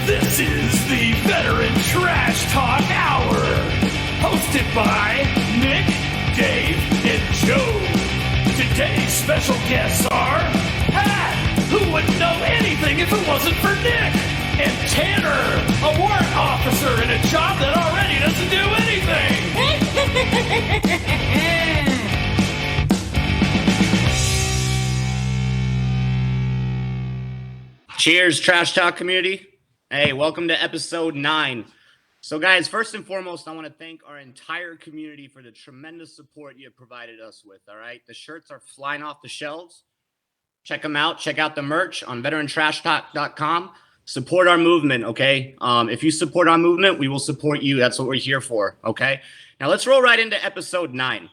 This is the Veteran Trash Talk Hour, hosted by Nick, Dave, and Joe. Today's special guests are Pat, who wouldn't know anything if it wasn't for Nick, and Tanner, a warrant officer in a job that already doesn't do anything. Cheers, Trash Talk community. Hey, welcome to episode 9. So, guys, first and foremost, I want to thank our entire community for the tremendous support you have provided us with, all right? The shirts are flying off the shelves. Check them out. Check out the merch on veterantrashtalk.com. Support our movement, okay? If you support our movement, we will support you. That's what we're here for, okay? Now, let's roll right into episode 9.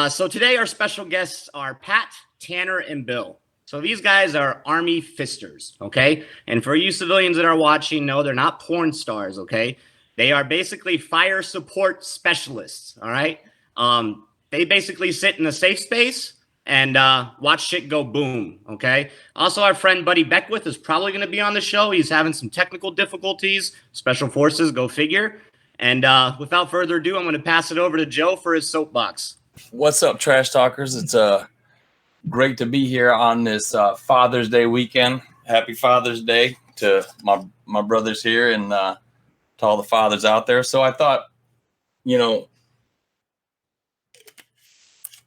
So today, our special guests are Pat, Tanner, and Bill. So these guys are Army fisters, okay? And for you civilians that are watching, no, they're not porn stars, okay? They are basically fire support specialists, all right? They basically sit in a safe space and watch shit go boom, okay? Also, our friend Buddy Beckwith is probably going to be on the show. He's having some technical difficulties. Special Forces, go figure. And without further ado, I'm going to pass it over to Joe for his soapbox. What's up, Trash Talkers? It's great to be here on this Father's Day weekend. Happy Father's Day to my brothers here and to all the fathers out there. So I thought,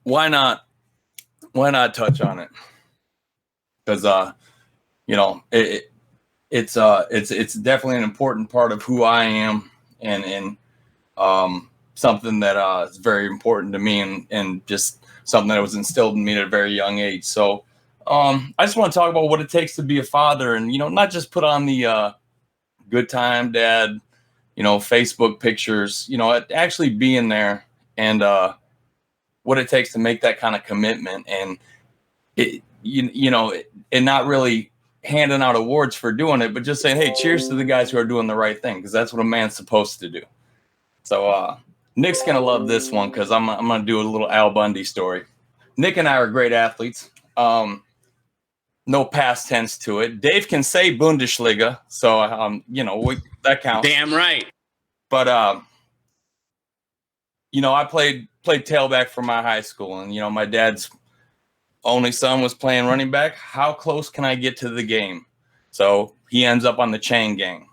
why not touch on it? Because it's definitely an important part of who I am and something that is very important to me and just something that was instilled in me at a very young age. So I just want to talk about what it takes to be a father and, not just put on the good time, dad, Facebook pictures, actually being there and what it takes to make that kind of commitment and, and not really handing out awards for doing it, but just saying, hey, cheers to the guys who are doing the right thing, because that's what a man's supposed to do. So Nick's going to love this one because I'm going to do a little Al Bundy story. Nick and I are great athletes. No past tense to it. Dave can say Bundesliga, so, that counts. Damn right. But, I played tailback for my high school, and, my dad's only son was playing running back. How close can I get to the game? So he ends up on the chain gang.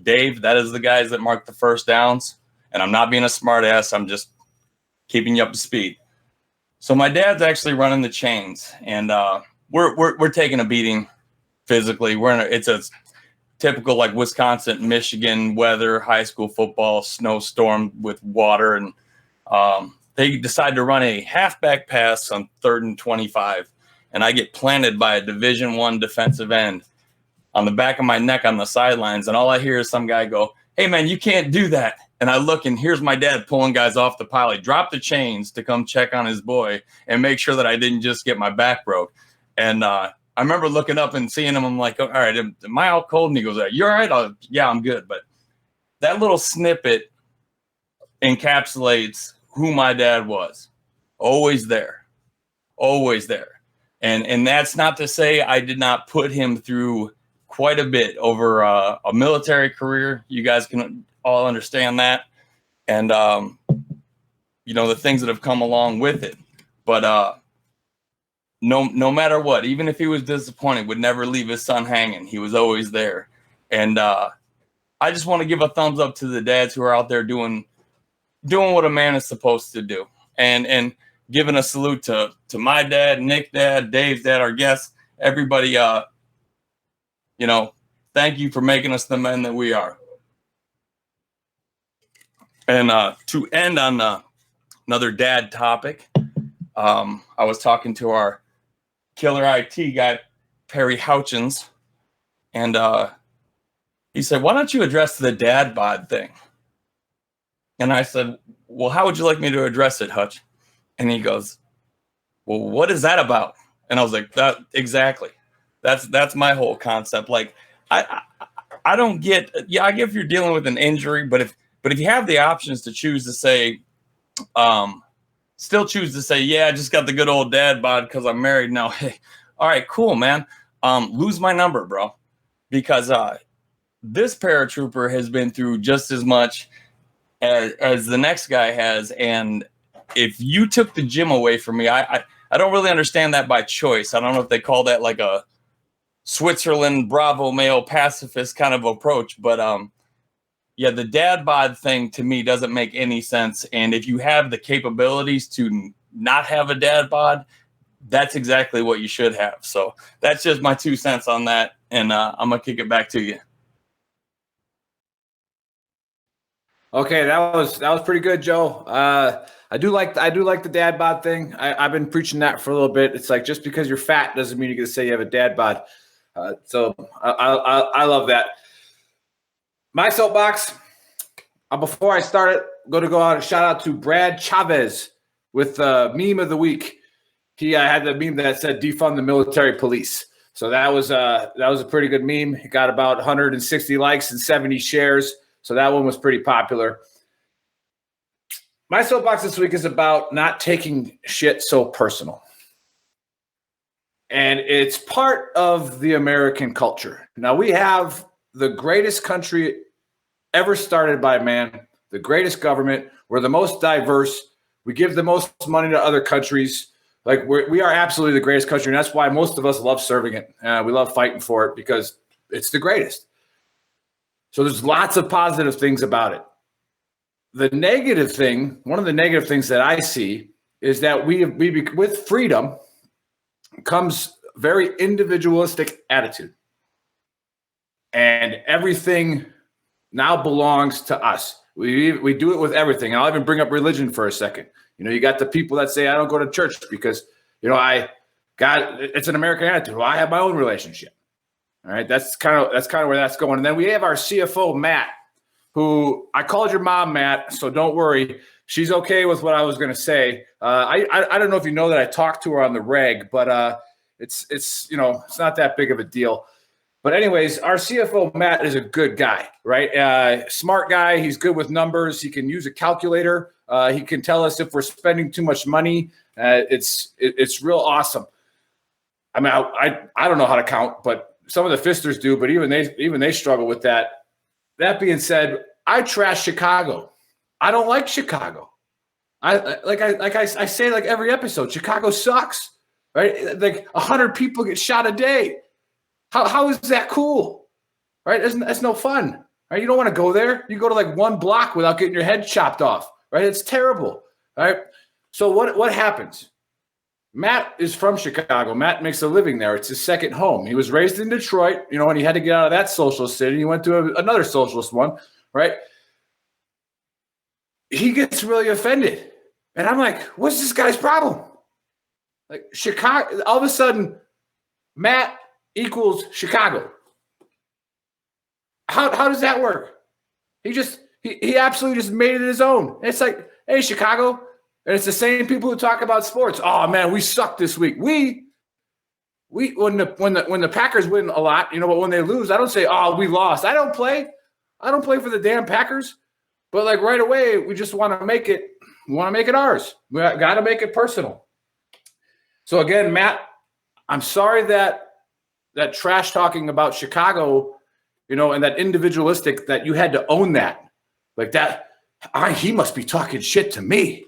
Dave, that is the guys that mark the first downs. And I'm not being a smart ass. I'm just keeping you up to speed. So my dad's actually running the chains, and we're taking a beating physically. It's a typical like Wisconsin, Michigan weather, high school football, snowstorm with water, and they decide to run a halfback pass on 3rd and 25, and I get planted by a Division I defensive end on the back of my neck on the sidelines, and all I hear is some guy go, "Hey man, you can't do that." And I look, and here's my dad pulling guys off the pile. He dropped the chains to come check on his boy and make sure that I didn't just get my back broke. And I remember looking up and seeing him. I'm like, all right, am I out cold? And he goes, you all right? Yeah, I'm good. But that little snippet encapsulates who my dad was. Always there. Always there. And that's not to say I did not put him through quite a bit over a military career. You guys can all understand that. And, the things that have come along with it. But no matter what, even if he was disappointed, would never leave his son hanging. He was always there. And I just want to give a thumbs up to the dads who are out there doing what a man is supposed to do. And giving a salute to my dad, Nick dad, Dave's dad, our guests, everybody, thank you for making us the men that we are. And to end on another dad topic, I was talking to our killer IT guy, Perry Houchins, and he said, why don't you address the dad bod thing? And I said, well, how would you like me to address it, Hutch? And he goes, well, what is that about? And I was like, that exactly. That's my whole concept. Like, I don't get, I get if you're dealing with an injury, but if you have the options to choose to say, still choose to say, yeah, I just got the good old dad bod because I'm married now. Hey, all right, cool, man. Lose my number, bro. Because this paratrooper has been through just as much as the next guy has. And if you took the gym away from me, I don't really understand that by choice. I don't know if they call that like a Switzerland Bravo male pacifist kind of approach, but yeah, the dad bod thing to me doesn't make any sense. And if you have the capabilities to not have a dad bod, that's exactly what you should have. So that's just my 2 cents on that, and I'm gonna kick it back to you. Okay, that was pretty good, Joe. I do like the dad bod thing. I've been preaching that for a little bit. It's like, just because you're fat doesn't mean you get to say you have a dad bod. So I love that. My soapbox. Before I start it, I'm going to go out and shout out to Brad Chavez with meme of the week. He had the meme that said defund the military police. So that was a pretty good meme. It got about 160 likes and 70 shares. So that one was pretty popular. My soapbox this week is about not taking shit so personal. And it's part of the American culture. Now, we have the greatest country ever started by man, the greatest government. We're the most diverse. We give the most money to other countries. Like, we are absolutely the greatest country. And that's why most of us love serving it. We love fighting for it because it's the greatest. So there's lots of positive things about it. The negative thing, one of the negative things that I see is that we with freedom comes very individualistic attitude. And everything now belongs to us. We do it with everything. And I'll even bring up religion for a second. You know, you got the people that say, I don't go to church because, you know, it's an American attitude. Well, I have my own relationship. All right. That's kind of where that's going. And then we have our CFO, Matt, who I called your mom, Matt. So don't worry. She's okay with what I was going to say. I don't know if you know that I talked to her on the reg, but it's not that big of a deal. But anyways, our CFO, Matt, is a good guy, right? Smart guy. He's good with numbers. He can use a calculator. He can tell us if we're spending too much money. It's real awesome. I mean, I don't know how to count, but some of the fisters do. But even they struggle with that. That being said, I trash Chicago. I don't like Chicago. I say like every episode, Chicago sucks, right? Like 100 people get shot a day. How is that cool, right? That's no fun, right? You don't want to go there. You go to like one block without getting your head chopped off, right? It's terrible, right? So what happens? Matt is from Chicago. Matt makes a living there. It's his second home. He was raised in Detroit, and he had to get out of that socialist city. He went to another socialist one, right? He gets really offended. And I'm like, what's this guy's problem? Like Chicago, all of a sudden, Matt equals Chicago. How does that work? He absolutely just made it his own. And it's like, hey, Chicago. And it's the same people who talk about sports. Oh man, we suck this week. We when the Packers win a lot, but when they lose, I don't say, oh, we lost. I don't play for the damn Packers. But like right away, we just want to make it. We want to make it ours. We got to make it personal. So again, Matt, I'm sorry that trash talking about Chicago, and that individualistic, that you had to own that. Like that, he must be talking shit to me.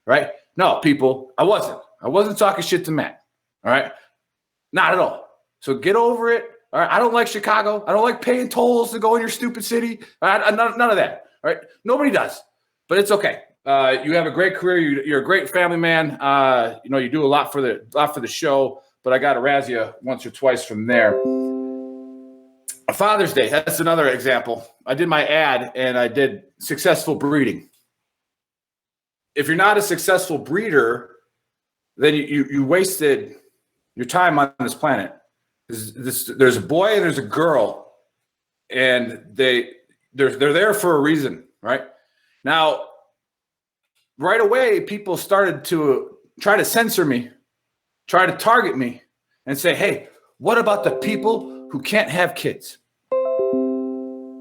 Right? No, people, I wasn't talking shit to Matt. All right? Not at all. So get over it. All right? I don't like Chicago. I don't like paying tolls to go in your stupid city. All right? None of that. All right? Nobody does. But it's okay. You have a great career. You're a great family man. You do a lot for the show, but I got to razz you once or twice from there. Father's Day, that's another example. I did my ad and I did successful breeding. If you're not a successful breeder, then you wasted your time on this planet. There's a boy and there's a girl, and they're there for a reason, right? Now, right away, people started to try to censor me, try to target me, and say, "Hey, what about the people who can't have kids?"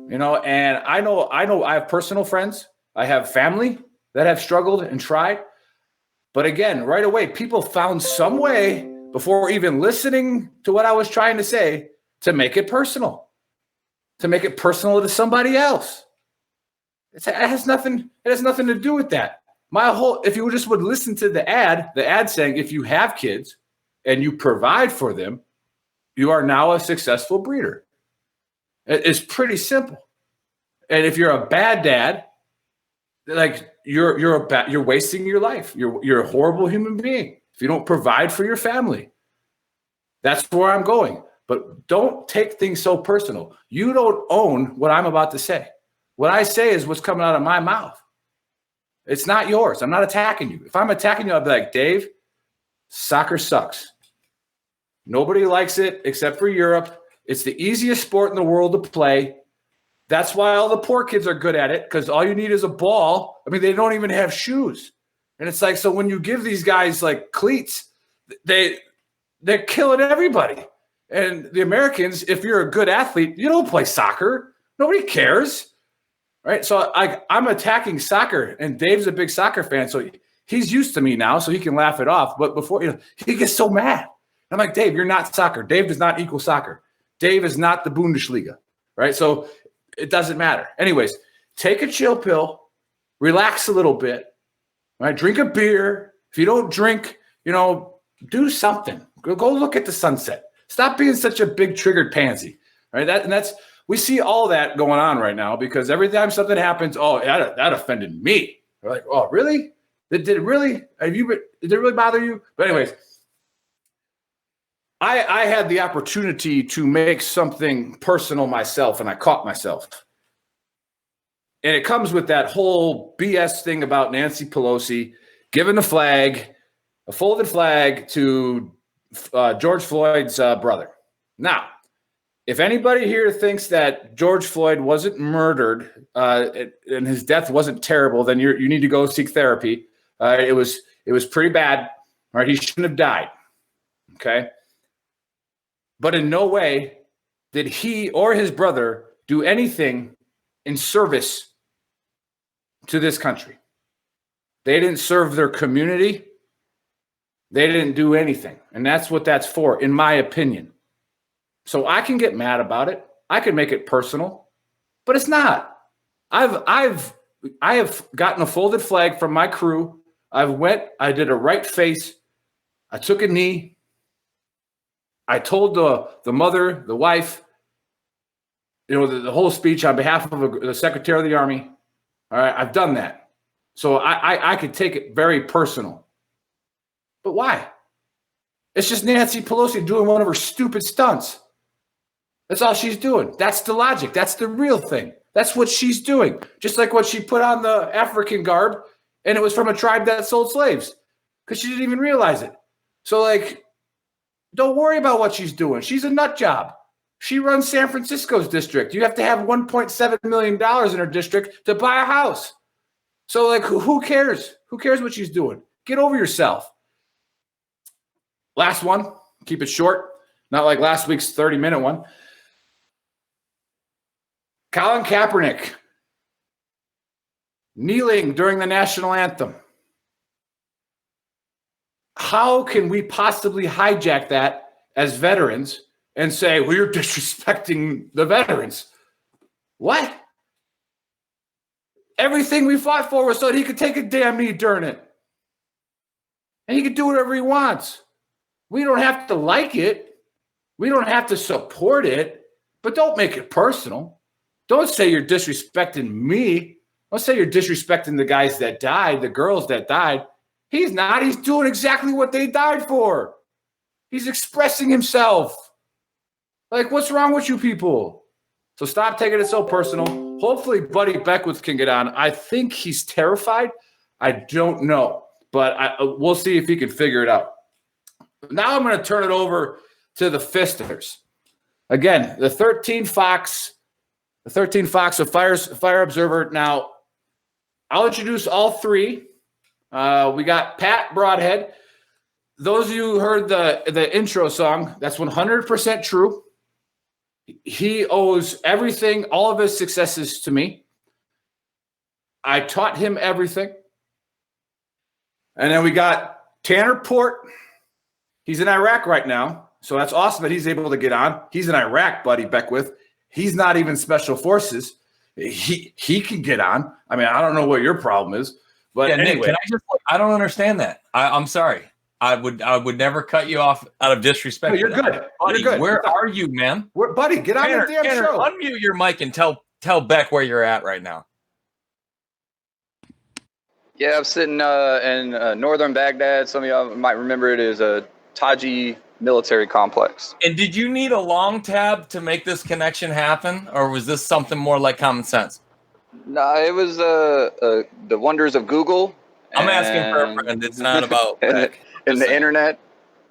And I know I have personal friends, I have family that have struggled and tried. But again, right away, people found some way, before even listening to what I was trying to say, to make it personal. to make it personal to somebody else. It has nothing to do with that. If you just would listen to the ad saying, if you have kids and you provide for them, you are now a successful breeder. It's pretty simple. And if you're a bad dad, like you're wasting your life. You're a horrible human being if you don't provide for your family. That's where I'm going. But don't take things so personal. You don't own what I'm about to say. What I say is what's coming out of my mouth. It's not yours. I'm not attacking you. If I'm attacking you, I'll be like, Dave, soccer sucks. Nobody likes it except for Europe. It's the easiest sport in the world to play. That's why all the poor kids are good at it, because all you need is a ball. I mean, they don't even have shoes. And it's like, so when you give these guys like cleats, they're killing everybody. And the Americans, if you're a good athlete, you don't play soccer. Nobody cares. Right? So I'm attacking soccer, and Dave's a big soccer fan, so he's used to me now, so he can laugh it off. But before, he gets so mad. I'm like, Dave, you're not soccer. Dave does not equal soccer. Dave is not the Bundesliga, right? So it doesn't matter. Anyways, take a chill pill, relax a little bit, right? Drink a beer. If you don't drink, do something. Go look at the sunset. Stop being such a big triggered pansy, right? We see all that going on right now because every time something happens, that offended me. We're like, oh, really? Did it really bother you? But anyways, I had the opportunity to make something personal myself, and I caught myself. And it comes with that whole BS thing about Nancy Pelosi giving a folded flag to George Floyd's brother. Now, if anybody here thinks that George Floyd wasn't murdered and his death wasn't terrible, then you need to go seek therapy. It was pretty bad. Right? He shouldn't have died. Okay. But in no way did he or his brother do anything in service to this country. They didn't serve their community. They didn't do anything. And that's what that's for, in my opinion. So I can get mad about it. I can make it personal, but it's not. I have gotten a folded flag from my crew. I did a right face. I took a knee. I told the mother, the wife, the whole speech on behalf of the Secretary of the Army. All right, I've done that. So I could take it very personal. But why? It's just Nancy Pelosi doing one of her stupid stunts. That's all she's doing. That's the logic. That's the real thing. That's what she's doing. Just like what she put on the African garb, and it was from a tribe that sold slaves because she didn't even realize it. So, don't worry about what she's doing. She's a nut job. She runs San Francisco's district. You have to have $1.7 million in her district to buy a house. So, who cares? Who cares what she's doing? Get over yourself. Last one. Keep it short. Not like last week's 30-minute one. Colin Kaepernick kneeling during the national anthem. How can we possibly hijack that as veterans and say, well, you're disrespecting the veterans? What? Everything we fought for was so that he could take a damn knee during it. And he could do whatever he wants. We don't have to like it. We don't have to support it. But don't make it personal. Don't say you're disrespecting me. Don't say you're disrespecting the guys that died, the girls that died. He's not. He's doing exactly what they died for. He's expressing himself. What's wrong with you people? So stop taking it so personal. Hopefully Buddy Beckwith can get on. I think he's terrified. I don't know. But we'll see if he can figure it out. Now I'm going to turn it over to the Fisters. Again, the 13 Fox of Fire Observer. Now, I'll introduce all three. We got Pat Broadhead. Those of you who heard the intro song, that's 100% true. He owes everything, all of his successes to me. I taught him everything. And then we got Tanner Port. He's in Iraq right now. So that's awesome that he's able to get on. He's in Iraq, Buddy Beckwith. He's not even special forces. He can get on. I mean, I don't know what your problem is, but anyway. Nick, I don't understand that. I'm sorry. I would never cut you off out of disrespect. No, you're good. Buddy, You're good. Where are you, man? Buddy, get on the damn show. Unmute your mic and tell Beck where you're at right now. Yeah, I'm sitting in northern Baghdad. Some of y'all might remember it as a Taji military complex. And did you need a long tab to make this connection happen, or was this something more like common sense? No, it was the wonders of Google. I'm asking for a friend. It's not about Beck. And the internet,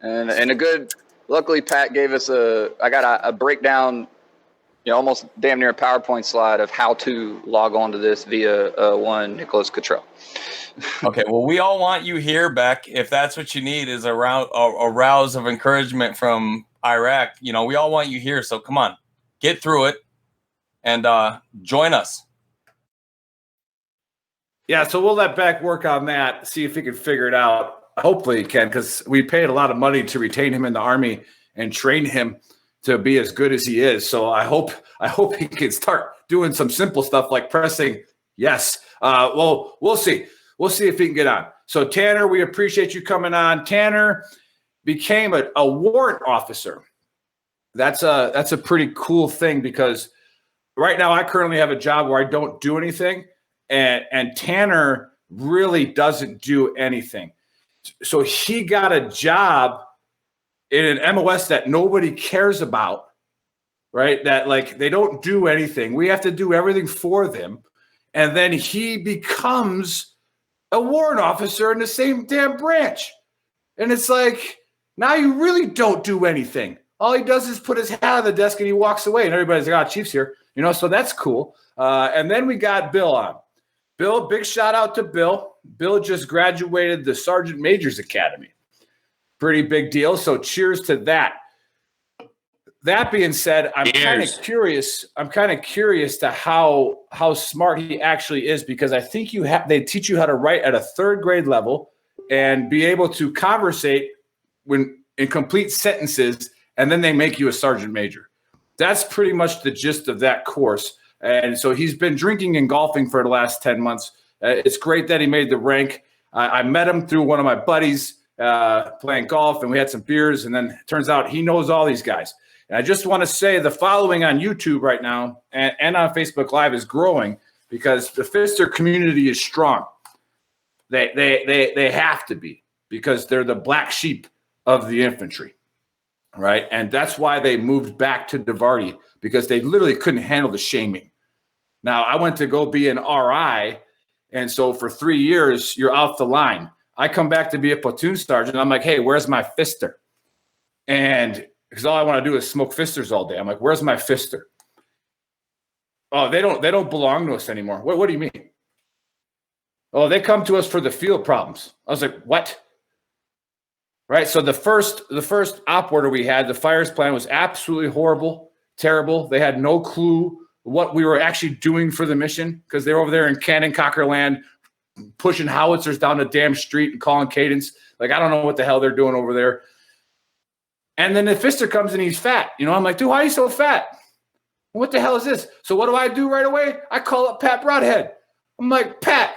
and a good. Luckily, Pat gave us I got a breakdown, almost damn near a PowerPoint slide of how to log on to this via one Nicholas Cottrell. Okay, well, we all want you here, Beck. If that's what you need is a rouse of encouragement from Iraq, we all want you here. So come on, get through it and join us. Yeah, so we'll let Beck work on that, see if he can figure it out. Hopefully he can, because we paid a lot of money to retain him in the Army and train him to be as good as he is. So I hope he can start doing some simple stuff like pressing yes. Well, we'll see. We'll see if he can get on. So Tanner, we appreciate you coming on. Tanner became a warrant officer. That's a pretty cool thing, because right now I currently have a job where I don't do anything, and Tanner really doesn't do anything. So he got a job in an MOS that nobody cares about, right? That like they don't do anything. We have to do everything for them. And then he becomes a warrant officer in the same damn branch. And it's like, now you really don't do anything. All he does is put his hat on the desk and he walks away, and everybody's like, Chief's here. So that's cool. And then we got Bill on. Bill, big shout out to Bill. Bill just graduated the Sergeant Major's Academy. Pretty big deal. So cheers to that. That being said, I'm kind of curious. I'm kind of curious to how smart he actually is, because I think they teach you how to write at a third grade level and be able to conversate in complete sentences, and then they make you a sergeant major. That's pretty much the gist of that course. And so he's been drinking and golfing for the last 10 months. It's great that he made the rank. I met him through one of my buddies playing golf, and we had some beers, and then it turns out he knows all these guys. And I just want to say the following on YouTube right now and on Facebook Live is growing, because the Fister community is strong. They have to be, because they're the black sheep of the infantry, right? And that's why they moved back to Devarty, because they literally couldn't handle the shaming. Now, I went to go be an RI, and so for 3 years, you're off the line. I come back to be a platoon sergeant. I'm like, hey, where's my Fister? And because all I want to do is smoke Fisters all day. I'm like, where's my Fister? Oh, they don't belong to us anymore. What do you mean? Oh, they come to us for the field problems. I was like, what? Right. So the first op order we had, the fires plan was absolutely horrible, terrible. They had no clue what we were actually doing for the mission, because they were over there in Cannon Cocker land pushing howitzers down the damn street and calling cadence. Like, I don't know what the hell they're doing over there. And then the Fister comes and he's fat. I'm like, dude, why are you so fat? What the hell is this? So what do I do right away? I call up Pat Broadhead. I'm like, Pat,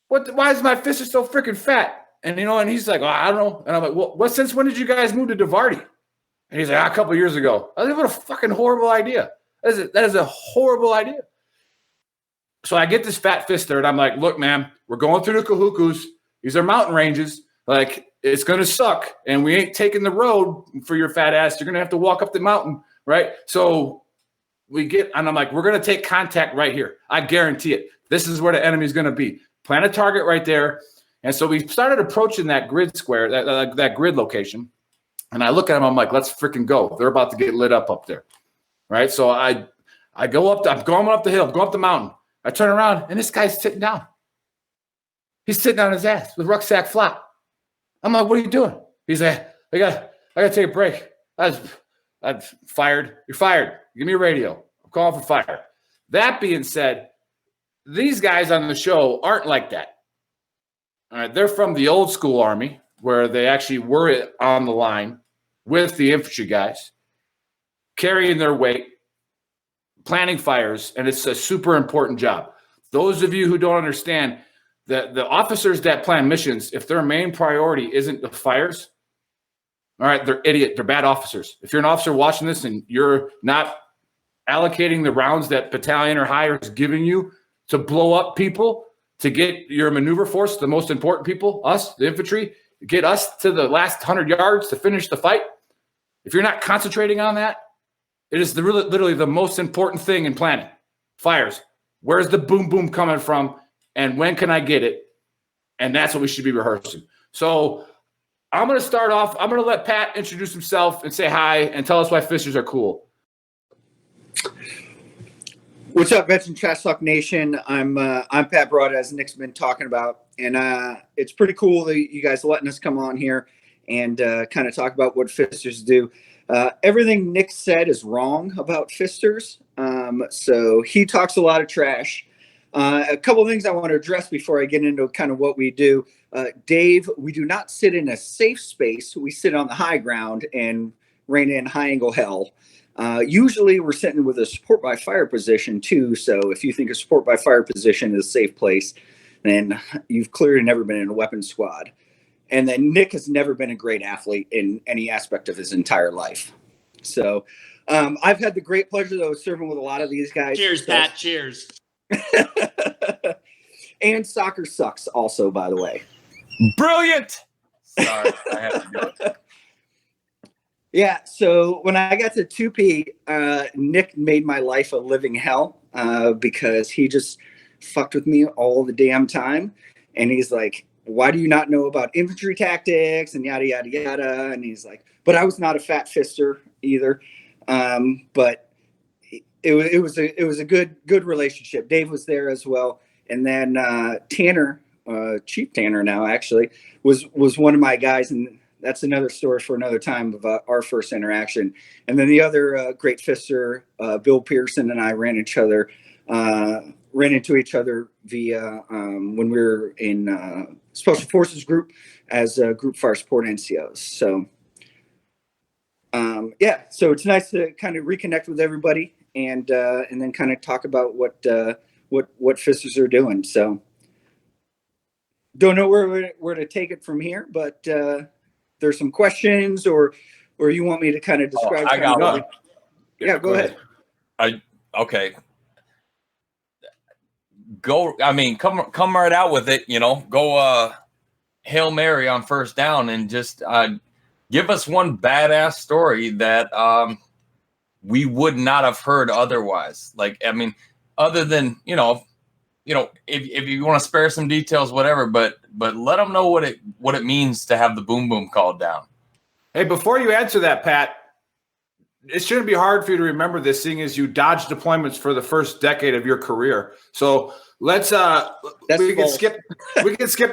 why is my Fister so freaking fat? And, and he's like, oh, I don't know. And I'm like, well, since when did you guys move to Devarty? And he's like, a couple of years ago. I was like, what a fucking horrible idea. That is a horrible idea. So I get this fat Fister, and I'm like, look, man, we're going through the Kahukus. These are mountain ranges. Like, it's going to suck, and we ain't taking the road for your fat ass. You're going to have to walk up the mountain, right? So and I'm like, we're going to take contact right here. I guarantee it. This is where the enemy's going to be. Plant a target right there. And so we started approaching that grid square, that grid location. And I look at them, I'm like, let's freaking go. They're about to get lit up there, right? So I go up, I'm going up the hill, going up the mountain. I turn around, and this guy's sitting down. He's sitting on his ass with rucksack flat. I'm like, what are you doing? He's like, I got to take a break. I'm fired. You're fired. Give me a radio. I'm calling for fire. That being said, these guys on the show aren't like that. All right, they're from the old school Army, where they actually were on the line with the infantry guys, carrying their weight, planning fires, and it's a super important job. Those of you who don't understand, the officers that plan missions, if their main priority isn't the fires, all right, they're idiot. They're bad officers. If you're an officer watching this and you're not allocating the rounds that battalion or higher is giving you to blow up people, to get your maneuver force, the most important people, us, the infantry, get us to the last 100 yards to finish the fight. If you're not concentrating on that, it is literally the most important thing in planning. Fires. Where's the boom boom coming from? And when can I get it? And that's what we should be rehearsing. So I'm going to start off. I'm going to let Pat introduce himself and say hi and tell us why fisters are cool. What's up, Veteran Trash Talk Nation? I'm Pat Broad, as Nick's been talking about, and it's pretty cool that you guys are letting us come on here and kind of talk about what fisters do. Everything Nick said is wrong about fisters. So he talks a lot of trash. A couple of things I want to address before I get into kind of what we do. Dave, we do not sit in a safe space. We sit on the high ground and rein in high angle hell. Usually we're sitting with a support by fire position too. So if you think a support by fire position is a safe place, then you've clearly never been in a weapons squad. And then Nick has never been a great athlete in any aspect of his entire life. So I've had the great pleasure though of serving with a lot of these guys. Cheers, Pat. Cheers. And soccer sucks also, by the way. Brilliant. Sorry, I had to do it. Yeah, so when I got to 2P, Nick made my life a living hell because he just fucked with me all the damn time. And he's like, why do you not know about infantry tactics and yada, yada, yada? And he's like, but I was not a fat fister either. But it was a good relationship. Dave was there as well. And then Tanner, Chief Tanner now actually, was one of my guys. And that's another story for another time of our first interaction. And then the other great fister, Bill Pearson, and I ran into each other via when we were in Special Forces Group as Group Fire Support NCOs. So yeah, so it's nice to kind of reconnect with everybody and then kind of talk about what fisters are doing. So don't know where to take it from here, but there's some questions or you want me to kind of describe. I got one. Yeah, go ahead. Okay. Go. I mean, come right out with it. Go Hail Mary on first down and just give us one badass story that we would not have heard otherwise. Like, I mean, other than if you want to spare some details, whatever, but let them know what it means to have the boom boom called down. Hey, before you answer that, Pat, it shouldn't be hard for you to remember this, seeing as you dodged deployments for the first decade of your career. So let's we can skip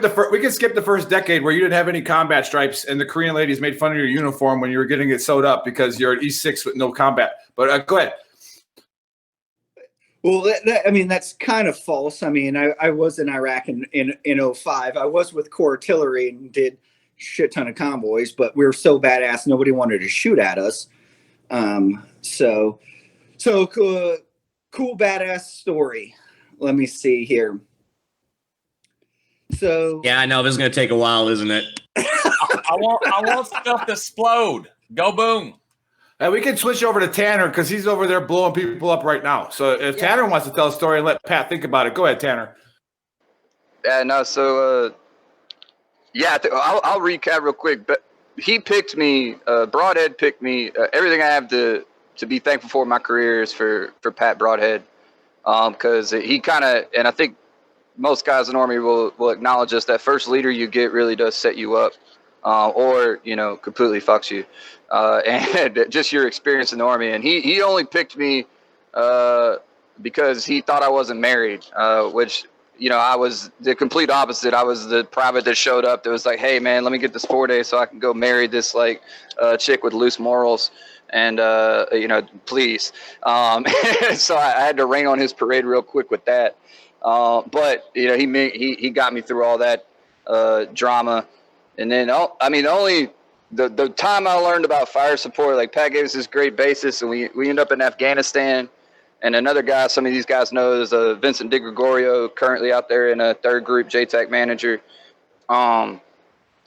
the first decade where you didn't have any combat stripes and the Korean ladies made fun of your uniform when you were getting it sewed up because you're at E6 with no combat. But go ahead. Well, I mean, that's kind of false. I mean, I was in Iraq in 05. I was with Corps Artillery and did shit ton of convoys, but we were so badass, nobody wanted to shoot at us. So cool badass story. Let me see here. So Yeah, I know this is gonna take a while, isn't it? I want stuff to explode. Go boom. And we can switch over to Tanner because he's over there blowing people up right now. So if Tanner wants to tell a story and let Pat think about it, go ahead, Tanner. Yeah, no, so, I'll recap real quick. But he picked me, Broadhead picked me. Everything I have to be thankful for in my career is for Pat Broadhead. Because he kind of, and I think most guys in the Army will acknowledge this, that first leader you get really does set you up. Or completely fucks you, and just your experience in the Army. And he only picked me because he thought I wasn't married, which I was the complete opposite. I was the private that showed up that was like, hey man, let me get this 4 days so I can go marry this chick with loose morals, and please. So I had to rain on his parade real quick with that. But he got me through all that drama. And then, only the time I learned about fire support, like Pat gave us this great basis, and we ended up in Afghanistan. And another guy, some of these guys know, is Vincent DiGregorio, currently out there in a third group JTAC manager.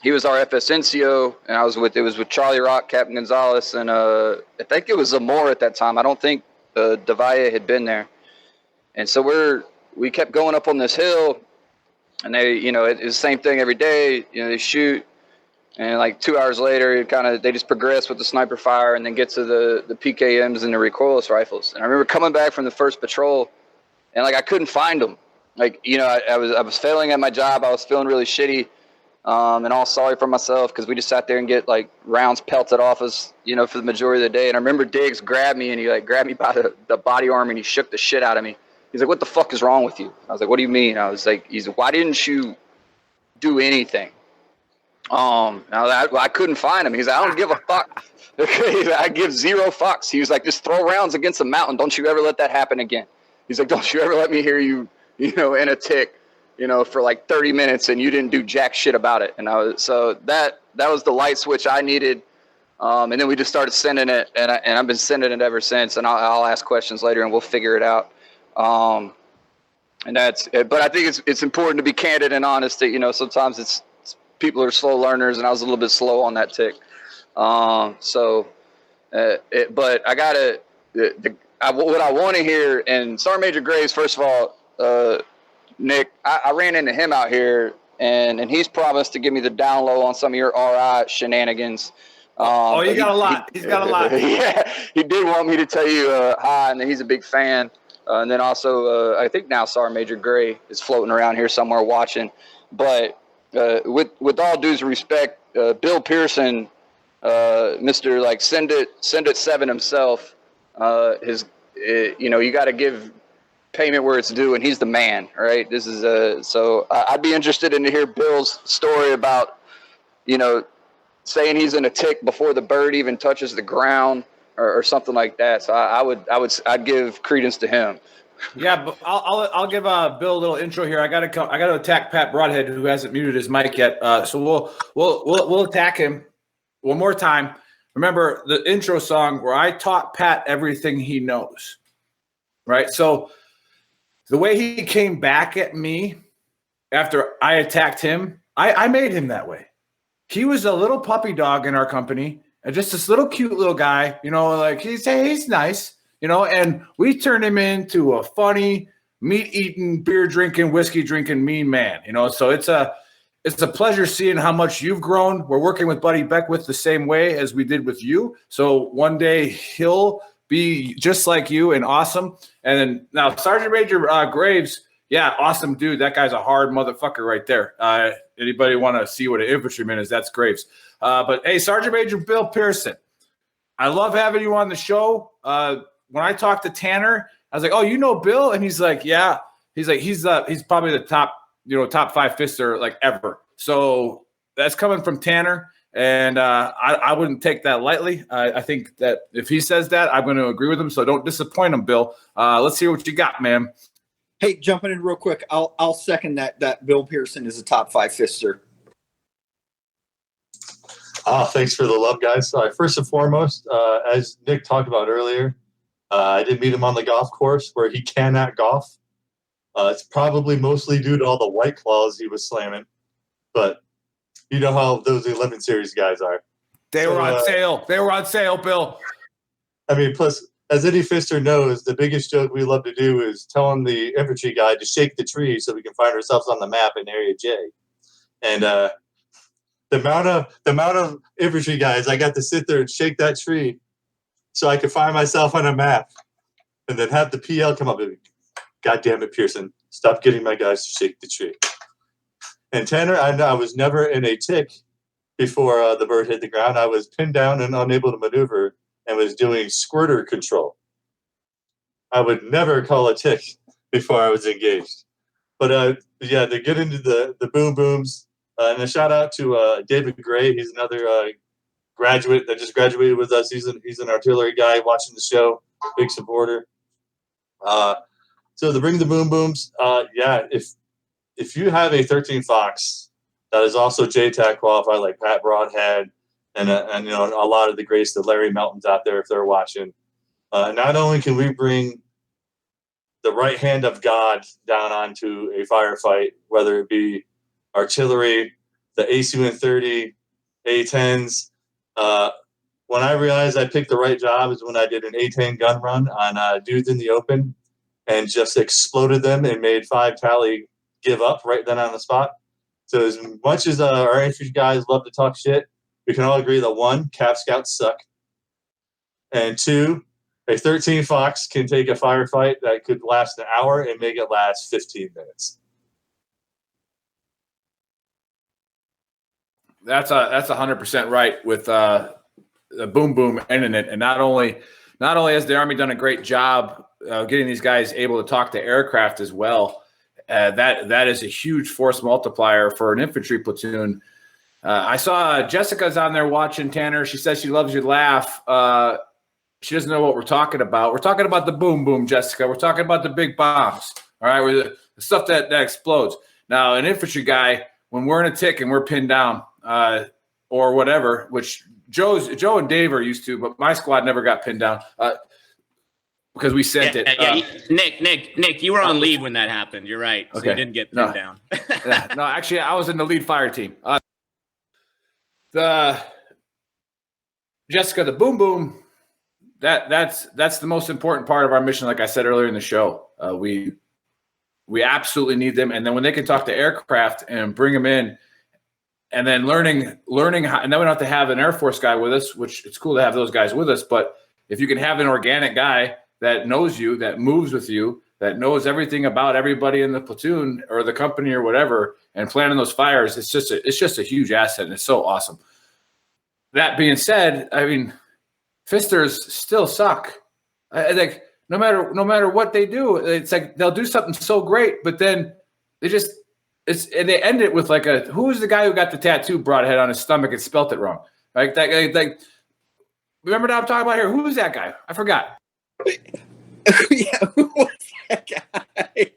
He was our FSNCO, and it was with Charlie Rock, Captain Gonzalez, and I think it was Zamora at that time. I don't think Devalle had been there. And so we kept going up on this hill, and they, it's the same thing every day. They shoot, and like 2 hours later, they just progress with the sniper fire, and then get to the PKMs and the recoilless rifles. And I remember coming back from the first patrol, and like I couldn't find them. Like I was failing at my job. I was feeling really shitty. And all sorry for myself because we just sat there and get like rounds pelted off us, for the majority of the day. And I remember Diggs grabbed me and he like grabbed me by the body armor and he shook the shit out of me. He's like, "What the fuck is wrong with you?" I was like, "What do you mean?" I was like, "He's like, why didn't you do anything?" I couldn't find him. He's like, "I don't give a fuck." I give zero fucks. He was like, "Just throw rounds against a mountain. Don't you ever let that happen again." He's like, "Don't you ever let me hear you, in a tick. For like 30 minutes and you didn't do jack shit about it." And that was the light switch I needed. And then we just started sending it and I've been sending it ever since. And I'll ask questions later and we'll figure it out. And but I think it's important to be candid and honest that, sometimes it's people are slow learners and I was a little bit slow on that tick. But I gotta, what I want to hear, and Sergeant Major Graves, first of all, Nick, I ran into him out here, and he's promised to give me the down low on some of your RI shenanigans. You got a lot. He's got a lot. Yeah, he did want me to tell you hi, and that he's a big fan. And then also, I think now Sergeant Major Gray is floating around here somewhere watching. But with all due respect, Bill Pearson, Mr. like send it 7 himself, you got to give payment where it's due, and he's the man, right? This is so I'd be interested in to hear Bill's story about, saying he's in a tick before the bird even touches the ground or something like that. So I'd give credence to him. Yeah, but I'll give Bill a little intro here. I gotta attack Pat Broadhead, who hasn't muted his mic yet. So we'll attack him one more time. Remember the intro song where I taught Pat everything he knows, right? So the way he came back at me after I attacked him, I made him that way. He was a little puppy dog in our company, and just this little cute little guy, like he's nice, and we turned him into a funny, meat-eating, beer-drinking, whiskey-drinking mean man, So it's a pleasure seeing how much you've grown. We're working with Buddy Beckwith the same way as we did with you. So one day he'll be just like you and awesome. And then now Sergeant Major Graves, yeah, awesome dude. That guy's a hard motherfucker right there. Anybody want to see what an infantryman is? That's Graves. But hey, Sergeant Major Bill Pearson, I love having you on the show. When I talked to Tanner, I was like, "Oh, you know Bill?" And he's like, "Yeah." He's like, he's probably the top 5 fister like ever. So that's coming from Tanner. And I wouldn't take that lightly. I think that if he says that, I'm going to agree with him. So don't disappoint him, Bill. Let's hear what you got, man. Hey, jumping in real quick, I'll second that Bill Pearson is a top 5 fister. Thanks for the love, guys. First and foremost, as Nick talked about earlier, I did meet him on the golf course where he cannot golf. It's probably mostly due to all the White Claws he was slamming, but you know how those 11 series guys are. They were on sale. They were on sale, Bill. I mean, plus, as any fister knows, the biggest joke we love to do is telling the infantry guy to shake the tree so we can find ourselves on the map in Area J. And the amount of infantry guys I got to sit there and shake that tree so I could find myself on a map, and then have the PL come up and, "God damn it, Pearson, stop getting my guys to shake the tree." And Tanner, I was never in a tick before the bird hit the ground. I was pinned down and unable to maneuver and was doing squirter control. I would never call a tick before I was engaged. But yeah, to get into the boom booms, and a shout out to David Gray. He's another graduate that just graduated with us. He's an artillery guy watching the show, big supporter. So to bring the boom booms, yeah, if you have a 13 Fox that is also JTAC qualified, like Pat Broadhead and a lot of the greats, the Larry Meltons out there, if they're watching, not only can we bring the right hand of God down onto a firefight, whether it be artillery, the AC-130, A-10s. When I realized I picked the right job is when I did an A-10 gun run on dudes in the open and just exploded them and made 5 tally give up right then on the spot. So as much as our infantry guys love to talk shit, we can all agree that 1, Cap Scouts suck, and 2, a 13 Fox can take a firefight that could last an hour and make it last 15 minutes. That's 100% right with the boom boom ending it. And not only has the Army done a great job getting these guys able to talk to aircraft as well, that is a huge force multiplier for an infantry platoon. I saw Jessica's on there watching, Tanner. She says she loves your laugh. She doesn't know what we're talking about. We're talking about the boom boom, Jessica. We're talking about the big bombs. All right, with the stuff that explodes. Now, an infantry guy, when we're in a tick and we're pinned down or whatever, which Joe and Dave are used to, but my squad never got pinned down because we sent it. Nick, you were on lead when that happened. You're right. So you didn't get pinned down. No, actually, I was in the lead fire team. The Jessica, the boom boom, that's the most important part of our mission. Like I said earlier in the show, we absolutely need them. And then when they can talk to aircraft and bring them in, and then learning how, and then we don't have to have an Air Force guy with us, which it's cool to have those guys with us. But if you can have an organic guy that knows you, that moves with you, that knows everything about everybody in the platoon or the company or whatever, and planning those fires, it's just a huge asset, and it's so awesome. That being said, I mean, Fisters still suck. I think no matter what they do, it's like they'll do something so great, but then they end it with like who is the guy who got the tattoo broadhead on his stomach and spelt it wrong? Like that guy, like, remember what I'm talking about here? Who is that guy? I forgot. Yeah, who was that guy?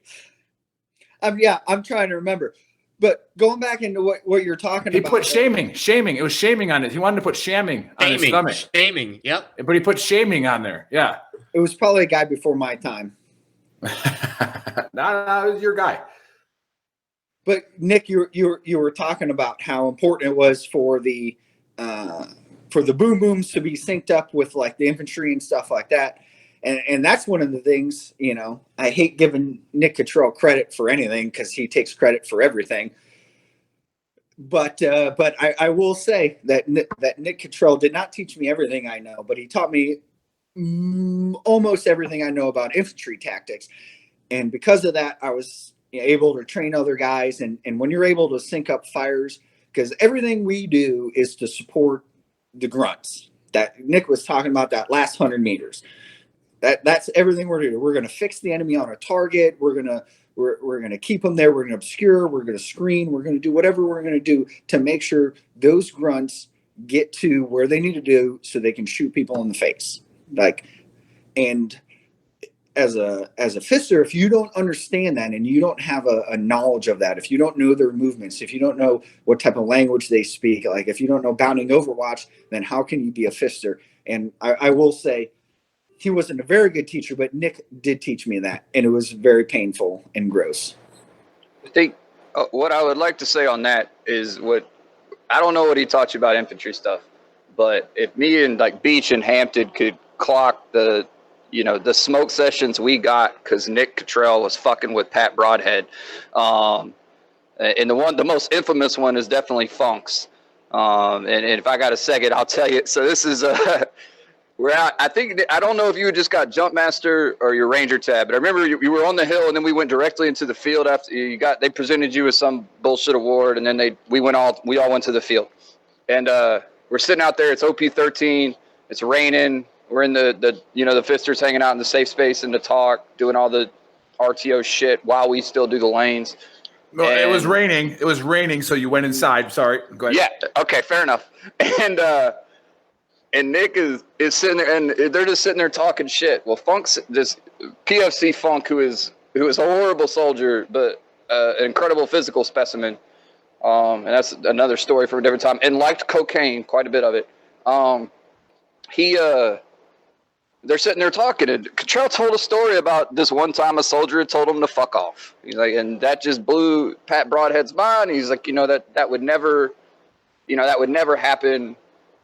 I'm trying to remember. But going back into what you're talking about. He put shaming. It was shaming on it. He wanted to put shaming on his stomach. Shaming, yep. But he put shaming on there. Yeah. It was probably a guy before my time. No, it was your guy. But Nick, you were talking about how important it was for the boom booms to be synced up with like the infantry and stuff like that. And that's one of the things, you know, I hate giving Nick Cottrell credit for anything because he takes credit for everything. But I will say that Nick Cottrell did not teach me everything I know, but he taught me almost everything I know about infantry tactics. And because of that, I was able to train other guys. And when you're able to sync up fires, because everything we do is to support the grunts that Nick was talking about, that last 100 meters. That's everything we're doing. We're going to fix the enemy on a target. We're going to keep them there. We're going to obscure. We're going to screen. We're going to do whatever we're going to do to make sure those grunts get to where they need to do so they can shoot people in the face. Like, and as a fister, if you don't understand that and you don't have a knowledge of that, if you don't know their movements, if you don't know what type of language they speak, like if you don't know bounding overwatch, then how can you be a fister? And I will say, he wasn't a very good teacher, but Nick did teach me that, and it was very painful and gross. I think what I would like to say on that is I don't know what he taught you about infantry stuff, but if me and like Beach and Hampton could clock the smoke sessions we got because Nick Cottrell was fucking with Pat Broadhead, and the most infamous one is definitely Funks. And if I got a second, I'll tell you. So this is I don't know if you just got Jump Master or your Ranger tab, but I remember you were on the hill and then we went directly into the field after they presented you with some bullshit award, and then we all went to the field, and we're sitting out there. It's OP-13. It's raining. We're in the fisters hanging out in the safe space and the talk, doing all the RTO shit while we still do the lanes. No, it was raining. It was raining, so you went inside. Sorry, go ahead. Yeah. Okay. Fair enough. And Nick is sitting there, and they're just sitting there talking shit. Well, Funk's this PFC Funk, who is a horrible soldier, but an incredible physical specimen. And that's another story for a different time. And liked cocaine, quite a bit of it. they're sitting there talking, and Cottrell told a story about this one time a soldier had told him to fuck off. He's like, and that just blew Pat Broadhead's mind. He's like, that would never, that would never happen.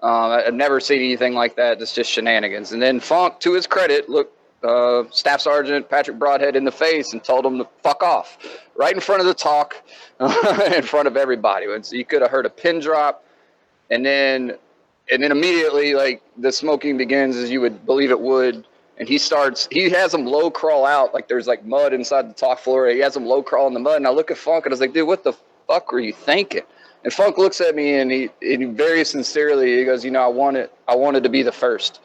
I've never seen anything like that. It's just shenanigans. And then Funk, to his credit, looked Staff Sergeant Patrick Broadhead in the face and told him to fuck off right in front of the talk, in front of everybody. And so you could have heard a pin drop, and then immediately, like, the smoking begins as you would believe it would. And he has them low crawl out. Like, there's like mud inside the talk floor. He has them low crawl in the mud. And I look at Funk and I was like, dude, what the fuck were you thinking? And Funk looks at me and he very sincerely, he goes, I wanted to be the first.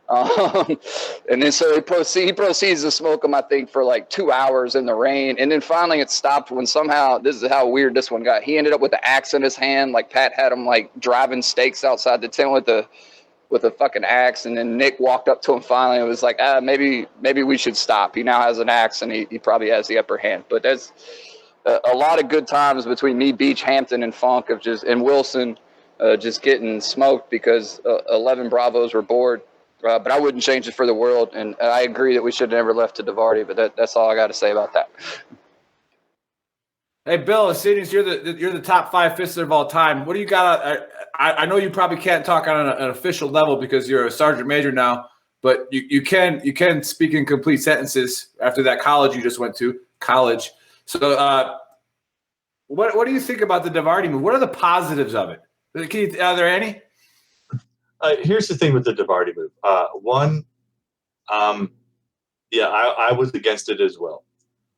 And then so he proceeds to smoke them, I think, for like 2 hours in the rain. And then finally it stopped when somehow, this is how weird this one got. He ended up with the axe in his hand. Like Pat had him like driving stakes outside the tent with a fucking axe. And then Nick walked up to him finally and was like, maybe we should stop. He now has an axe and he probably has the upper hand. But that's a lot of good times between me, Beach, Hampton, and Funk and Wilson just getting smoked because 11 Bravos were bored. But I wouldn't change it for the world, and I agree that we should have never left to Davardi. But that's all I got to say about that. Hey, Bill, seeing as you're the top 5 fisters of all time, what do you got? I know you probably can't talk on an official level because you're a sergeant major now, but you can speak in complete sentences after that college you just went to college. So, what do you think about the Davardi move? What are the positives of it? Are there any? Here's the thing with the Davardi move. One, I was against it as well.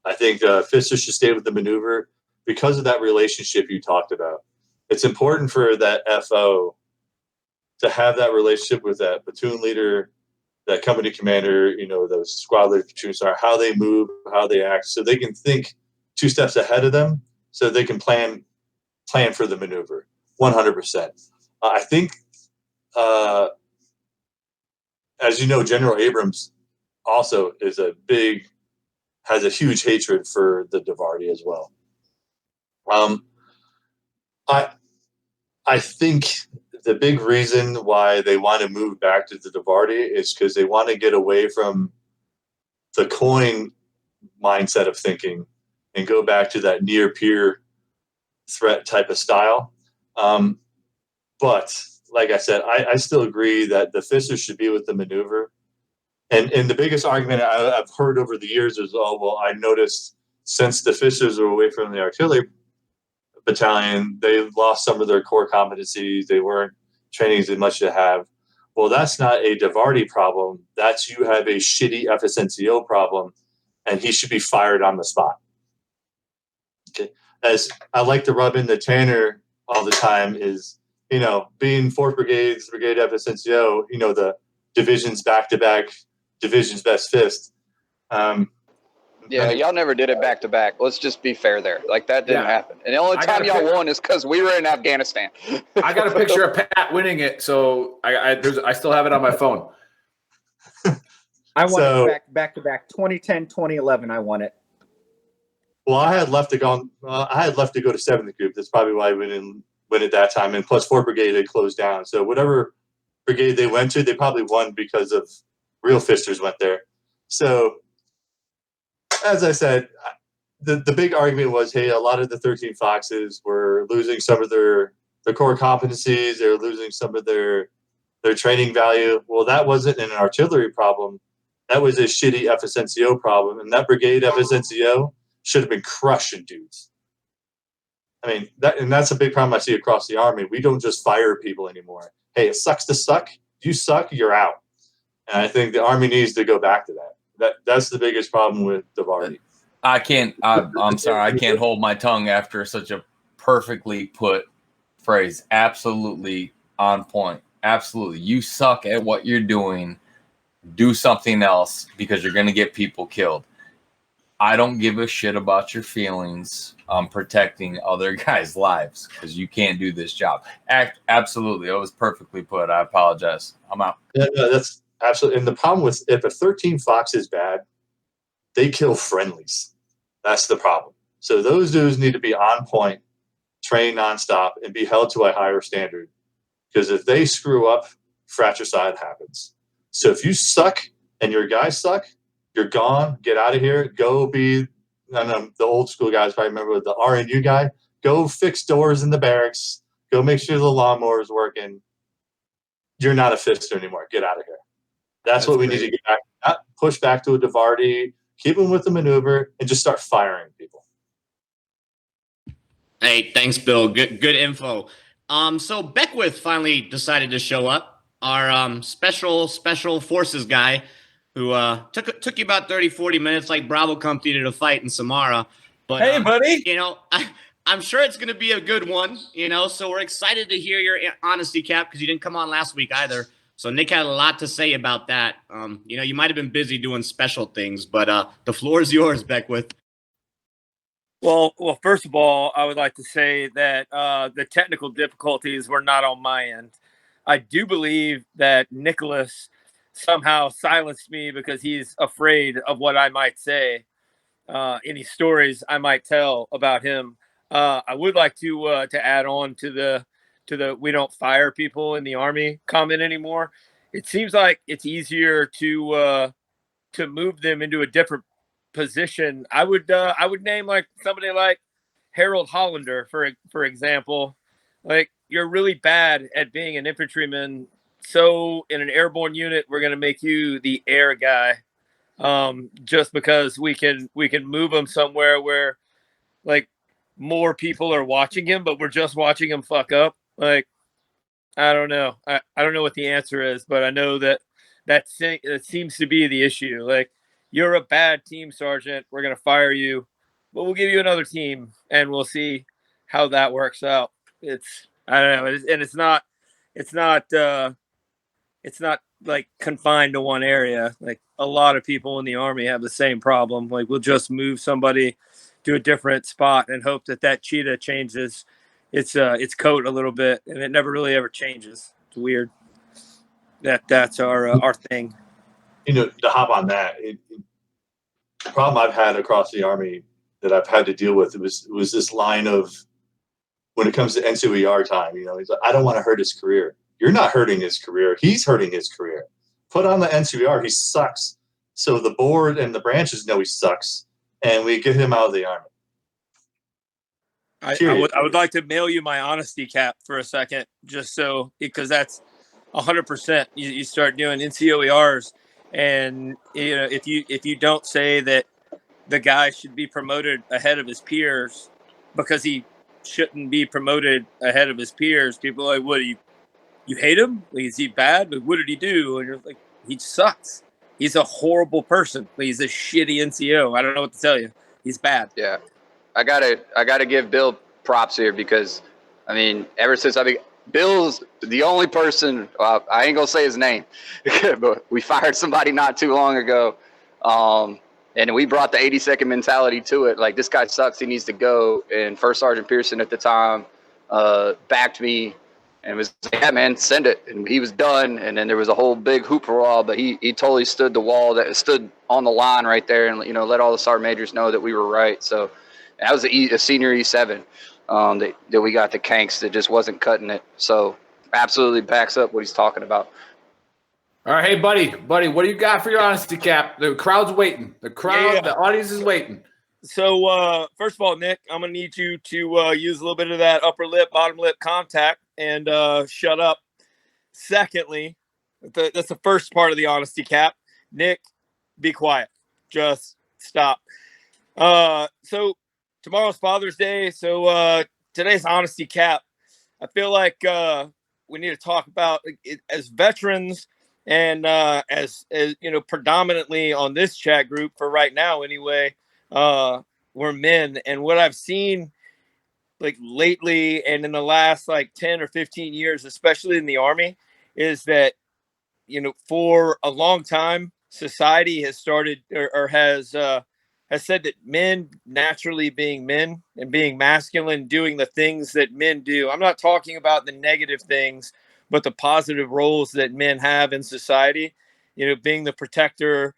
I think Fister should stay with the maneuver because of that relationship you talked about. It's important for that FO to have that relationship with that platoon leader, that company commander, those squad leaders, platoon sergeant, how they move, how they act, so they can think 2 steps ahead of them, so they can plan for the maneuver. 100%. I think. As you know, General Abrams also has a huge hatred for the Davardi as well. I think the big reason why they want to move back to the Davardi is because they want to get away from the coin mindset of thinking and go back to that near peer threat type of style. But like I said, I still agree that the Fisters should be with the maneuver. And the biggest argument I've heard over the years is, I noticed since the Fisters were away from the artillery battalion, they lost some of their core competencies. They weren't training as much to have. Well, that's not a Davardi problem. That's you have a shitty FSNCO problem, and he should be fired on the spot. Okay. As I like to rub into Tanner all the time is, being 4th Brigade, Brigade FSNCO, the divisions back-to-back, division's best fist. Y'all never did it back-to-back. Let's just be fair there. Like, that didn't happen. And the only time y'all won is because we were in Afghanistan. I got a picture of Pat winning it, so I still have it on my phone. I won it back-to-back, 2010, 2011, I won it. Well, I had left to go to 7th Group. That's probably why we didn't win at that time. And plus 4th Brigade had closed down. So whatever brigade they went to, they probably won because of real Fisters went there. So as I said, the big argument was, hey, a lot of the 13 Foxes were losing some of their core competencies. They were losing some of their training value. Well, that wasn't an artillery problem. That was a shitty FSNCO problem. And that brigade FSNCO should have been crushing dudes. I mean, that's a big problem I see across the Army. We don't just fire people anymore. Hey, it sucks to suck. You suck, you're out. And I think the Army needs to go back to that. That's the biggest problem with Davardi. I'm sorry, I can't hold my tongue after such a perfectly put phrase. Absolutely on point. Absolutely. You suck at what you're doing. Do something else because you're going to get people killed. I don't give a shit about your feelings on protecting other guys' lives because you can't do this job. Absolutely. It was perfectly put. I apologize. I'm out. Yeah, no, that's absolutely. And the problem with if a 13 Fox is bad, they kill friendlies. That's the problem. So those dudes need to be on point, train nonstop, and be held to a higher standard. Because if they screw up, fratricide happens. So if you suck and your guys suck, you're gone. Get out of here. Go be, I don't know, the old school guys probably remember the RNU guy. Go fix doors in the barracks. Go make sure the lawnmower is working. You're not a fister anymore. Get out of here. That's what we need to get back. Not push back to a Davardi, keep him with the maneuver, and just start firing people. Hey, thanks, Bill. Good info. So Beckwith finally decided to show up. Our special forces guy who took you about 30, 40 minutes like Bravo Company to fight in Samara. But Hey, buddy. you know, I'm sure it's going to be a good one, you know, so we're excited to hear your honesty, Cap, because you didn't come on last week either. So Nick had a lot to say about that. You know, you might have been busy doing special things, but the floor is yours, Beckwith. Well, first of all, I would like to say that the technical difficulties were not on my end. I do believe that Nicholas somehow silenced me because he's afraid of what I might say, any stories I might tell about him. I would like to add on to the we don't fire people in the Army comment anymore. It seems like it's easier to move them into a different position. I would name like somebody like Harold Hollander for example. Like, you're really bad at being an infantryman, so in an airborne unit we're going to make you the air guy, just because we can move him somewhere where like more people are watching him, but we're just watching him fuck up. Like, I don't know. I don't know what the answer is, but I know that seems to be the issue. Like, you're a bad team sergeant. We're going to fire you, but we'll give you another team and we'll see how that works out. I don't know. It's not like confined to one area. Like, a lot of people in the Army have the same problem. Like, we'll just move somebody to a different spot and hope that cheetah changes its coat a little bit, and it never really ever changes. It's weird. That's our thing. You know, to hop on that, the problem I've had across the Army that I've had to deal with was this line of, when it comes to NCOER time, you know, he's like, I don't want to hurt his career. You're not hurting his career. He's hurting his career. Put on the NCOER. He sucks. So the board and the branches know he sucks, and we get him out of the Army. I would like to mail you my honesty cap for a second, just so, because that's 100%. You start doing NCOERs, and you know, if you don't say that the guy should be promoted ahead of his peers because he shouldn't be promoted ahead of his peers, people are like, what, you hate him? Like, is he bad? Like, what did he do? And you're like, he sucks. He's a horrible person. Like, he's a shitty NCO. I don't know what to tell you. He's bad. Yeah. I gotta give Bill props here, because I mean, ever since Bill's the only person, I ain't gonna say his name, but we fired somebody not too long ago. And we brought the 80-second mentality to it. Like, this guy sucks, he needs to go. And First Sergeant Pearson at the time backed me and was like, yeah, man, send it. And he was done. And then there was a whole big hoopla, but he totally stood on the line right there, and, you know, let all the sergeant majors know that we were right. So that was a senior E7 that we got the Kanks that just wasn't cutting it. So absolutely backs up what he's talking about. All right, hey, buddy, what do you got for your honesty cap? The crowd's waiting. The audience is waiting. So, first of all, Nick, I'm going to need you to use a little bit of that upper lip, bottom lip contact and shut up. Secondly, that's the first part of the honesty cap. Nick, be quiet. Just stop. So tomorrow's Father's Day. So today's honesty cap, I feel like we need to talk about it, as veterans. And as you know, predominantly on this chat group for right now anyway, we're men. And what I've seen like lately and in the last like 10 or 15 years, especially in the Army, is that, you know, for a long time, society has started or has said that men naturally being men and being masculine, doing the things that men do. I'm not talking about the negative things, but the positive roles that men have in society, you know, being the protector,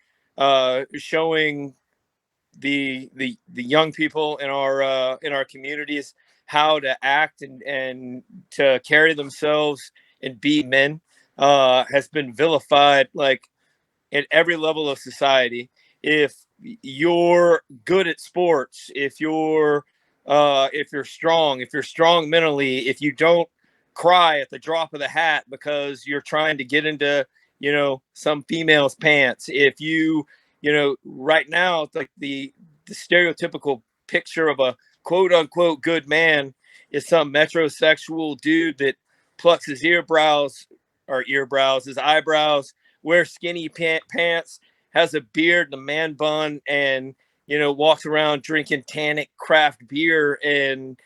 showing the young people in our communities how to act and to carry themselves and be men, has been vilified like at every level of society. If you're good at sports, if you're strong mentally, if you don't cry at the drop of the hat because you're trying to get into, some female's pants, if right now it's like the stereotypical picture of a quote unquote good man is some metrosexual dude that plucks his his eyebrows, wears skinny pants, has a beard and a man bun, and walks around drinking tannic craft beer and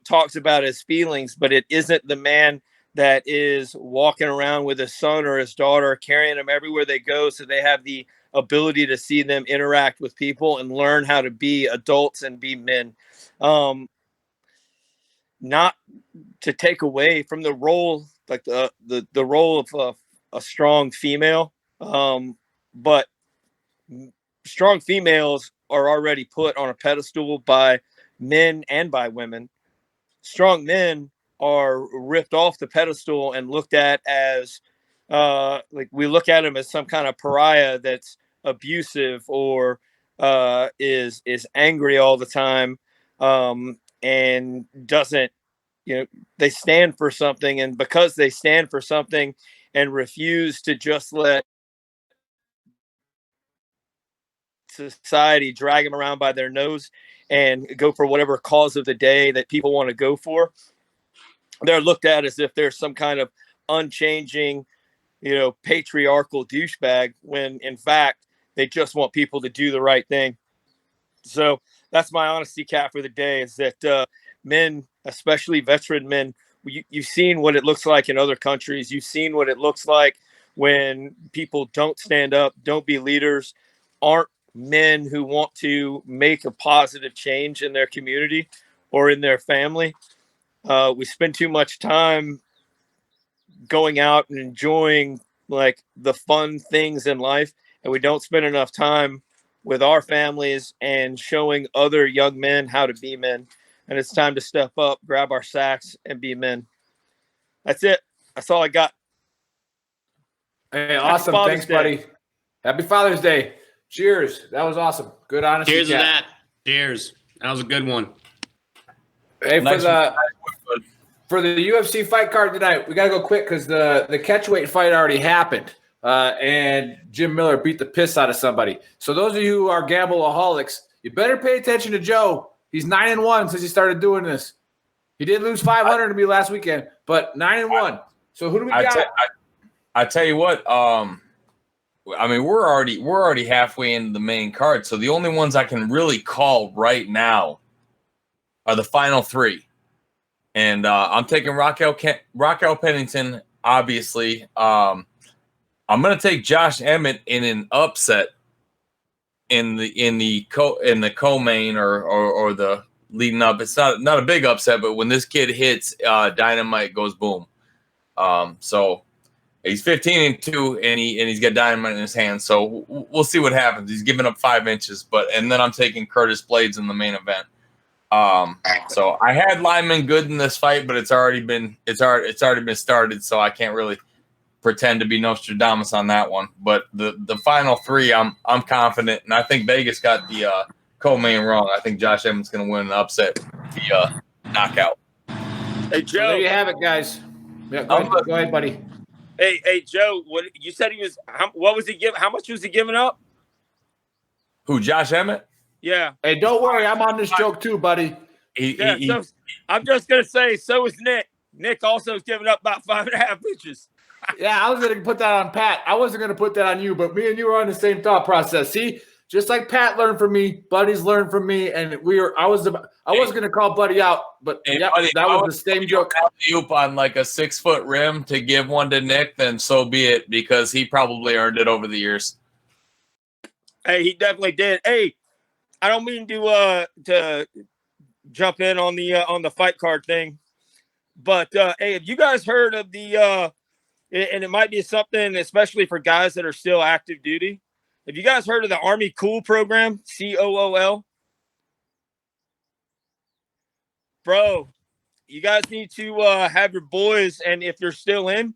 talks about his feelings. But it isn't the man that is walking around with his son or his daughter, carrying them everywhere they go, so they have the ability to see them interact with people and learn how to be adults and be men. Not to take away from the role, like the role of a strong female, but strong females are already put on a pedestal by men and by women. Strong men are ripped off the pedestal and looked at as like we look at them as some kind of pariah that's abusive or is angry all the time, and doesn't, they stand for something, and because they stand for something and refuse to just let society drag them around by their nose and go for whatever cause of the day that people want to go for, they're looked at as if there's some kind of unchanging, patriarchal douchebag, when in fact they just want people to do the right thing. So that's my honesty cap for the day, is that men, especially veteran men, you've seen what it looks like in other countries. You've seen what it looks like when people don't stand up, don't be leaders, aren't men who want to make a positive change in their community or in their family. We spend too much time going out and enjoying like the fun things in life, and we don't spend enough time with our families and showing other young men how to be men. And it's time to step up, grab our sacks, and be men. That's it. That's all I got. Hey, awesome. Thanks, buddy. Happy Father's Day. Cheers. That was awesome. Good honesty. Cheers to that. Cheers. That was a good one. Hey, for the UFC fight card tonight, we got to go quick because the catchweight fight already happened. And Jim Miller beat the piss out of somebody. So those of you who are gambleaholics, you better pay attention to Joe. He's 9-1 since he started doing this. He did lose 500 to me last weekend, but 9-1. So who do we got? I tell you what. I mean, we're already halfway into the main card. So the only ones I can really call right now are the final three, and I'm taking Raquel Pennington. Obviously, I'm going to take Josh Emmett in an upset in the co-main or the leading up. It's not a big upset, but when this kid hits, dynamite goes boom. So he's 15-2, and he's got dynamite in his hand. So we'll see what happens. He's giving up 5 inches, and then I'm taking Curtis Blades in the main event. So I had Lyman good in this fight, but it's already been started, so I can't really pretend to be Nostradamus on that one. But the final three, I'm confident, and I think Vegas got the co-main wrong. I think Josh Emmons going to win an upset via knockout. Hey Joe, so there you have it, guys. Yeah, go ahead, buddy. Hey Joe, what you said he was? What was he giving? How much was he giving up? Who, Josh Emmett? Yeah. Hey, don't worry, I'm on this joke too, buddy. So I'm just gonna say, so is Nick. Nick also is giving up about 5.5 inches. Yeah, I was going to put that on Pat. I wasn't going to put that on you, but me and you were on the same thought process. See, just like Pat learned from me, Buddy's learned from me, and I wasn't going to call Buddy out, but yeah, Buddy, that was the same joke. Alley-oop on like a 6-foot rim to give one to Nick, then so be it, because he probably earned it over the years. Hey, he definitely did. Hey, I don't mean to jump in on the fight card thing, but hey, have you guys heard of the and it might be something, especially for guys that are still active duty. Have you guys heard of the Army Cool program? COOL? Bro, you guys need to have your boys, and if you're still in,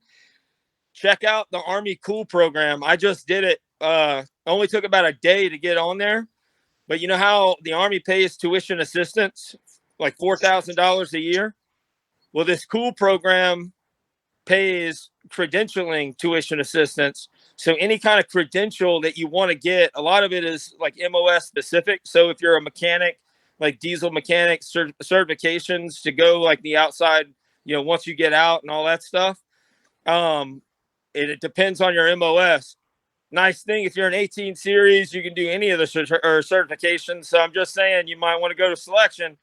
check out the Army Cool program. I just did it only took about a day to get on there. But you know how the Army pays tuition assistance, like $4,000 a year? Well, this cool program pays credentialing tuition assistance. So any kind of credential that you want to get, a lot of it is like MOS specific. So if you're a mechanic, like diesel mechanic certifications to go like the outside, once you get out and all that stuff, it depends on your MOS. Nice thing, if you're an 18 series, you can do any of the certifications. So I'm just saying you might want to go to selection.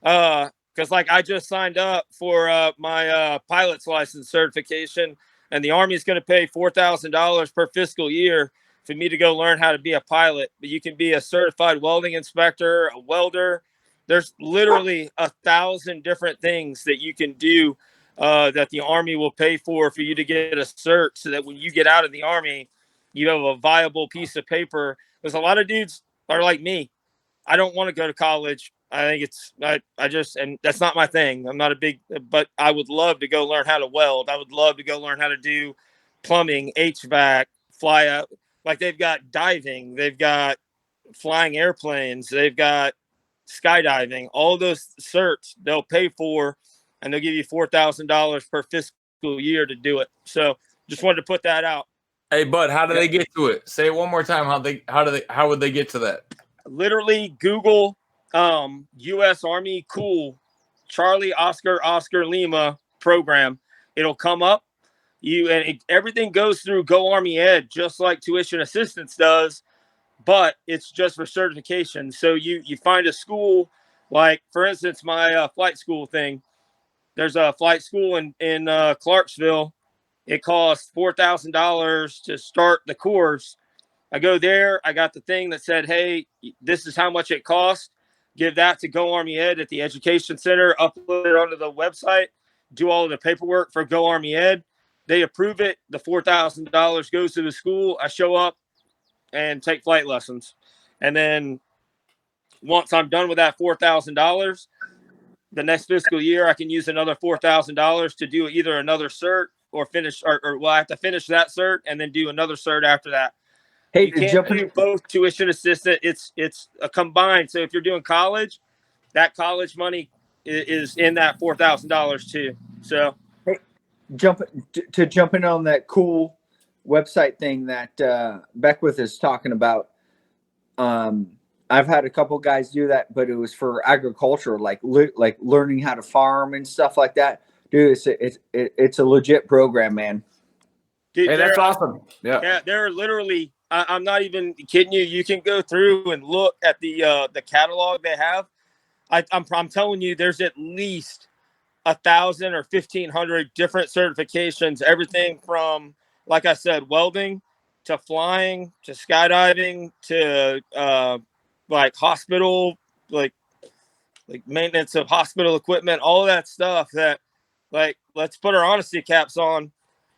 Because like I just signed up for my pilot's license certification, and the Army is going to pay $4,000 per fiscal year for me to go learn how to be a pilot. But you can be a certified welding inspector, a welder. There's literally 1,000 different things that you can do that the Army will pay for you to get a cert, so that when you get out of the Army, you have a viable piece of paper. Because a lot of dudes are like me. I don't want to go to college. I think and that's not my thing. I'm not but I would love to go learn how to weld. I would love to go learn how to do plumbing, HVAC, fly up. Like they've got diving, they've got flying airplanes, they've got skydiving, all those certs they'll pay for, and they'll give you $4,000 per fiscal year to do it. So just wanted to put that out. Hey, bud, how do they get to it? Say it one more time. How would they get to that? Literally Google U.S. Army cool Charlie Oscar Lima program. It'll come up. Everything goes through Go Army Ed, just like tuition assistance does, but it's just for certification. So you find a school, like for instance my flight school thing. There's a flight school in Clarksville. It costs $4,000 to start the course. I go there. I got the thing that said, hey, this is how much it costs. Give that to Go Army Ed at the Education Center, upload it onto the website, do all of the paperwork for Go Army Ed. They approve it. The $4,000 goes to the school. I show up and take flight lessons. And then once I'm done with that $4,000, the next fiscal year, I can use another $4,000 to do either another cert or finish, or I have to finish that cert and then do another cert after that. Hey, you can't do both tuition assistant. It's a combined. So if you're doing college, that college money is in that $4,000 too. So hey, jump in on that cool website thing that Beckwith is talking about. I've had a couple guys do that, but it was for agriculture, like learning how to farm and stuff like that. Dude, it's a legit program, man. Dude, hey, that's awesome. Yeah, they're literally. I'm not even kidding you. You can go through and look at the catalog they have. I'm telling you, there's at least 1,000 or 1,500 different certifications. Everything from, like I said, welding to flying to skydiving to like hospital, like maintenance of hospital equipment, all of that stuff. That, like, let's put our honesty caps on.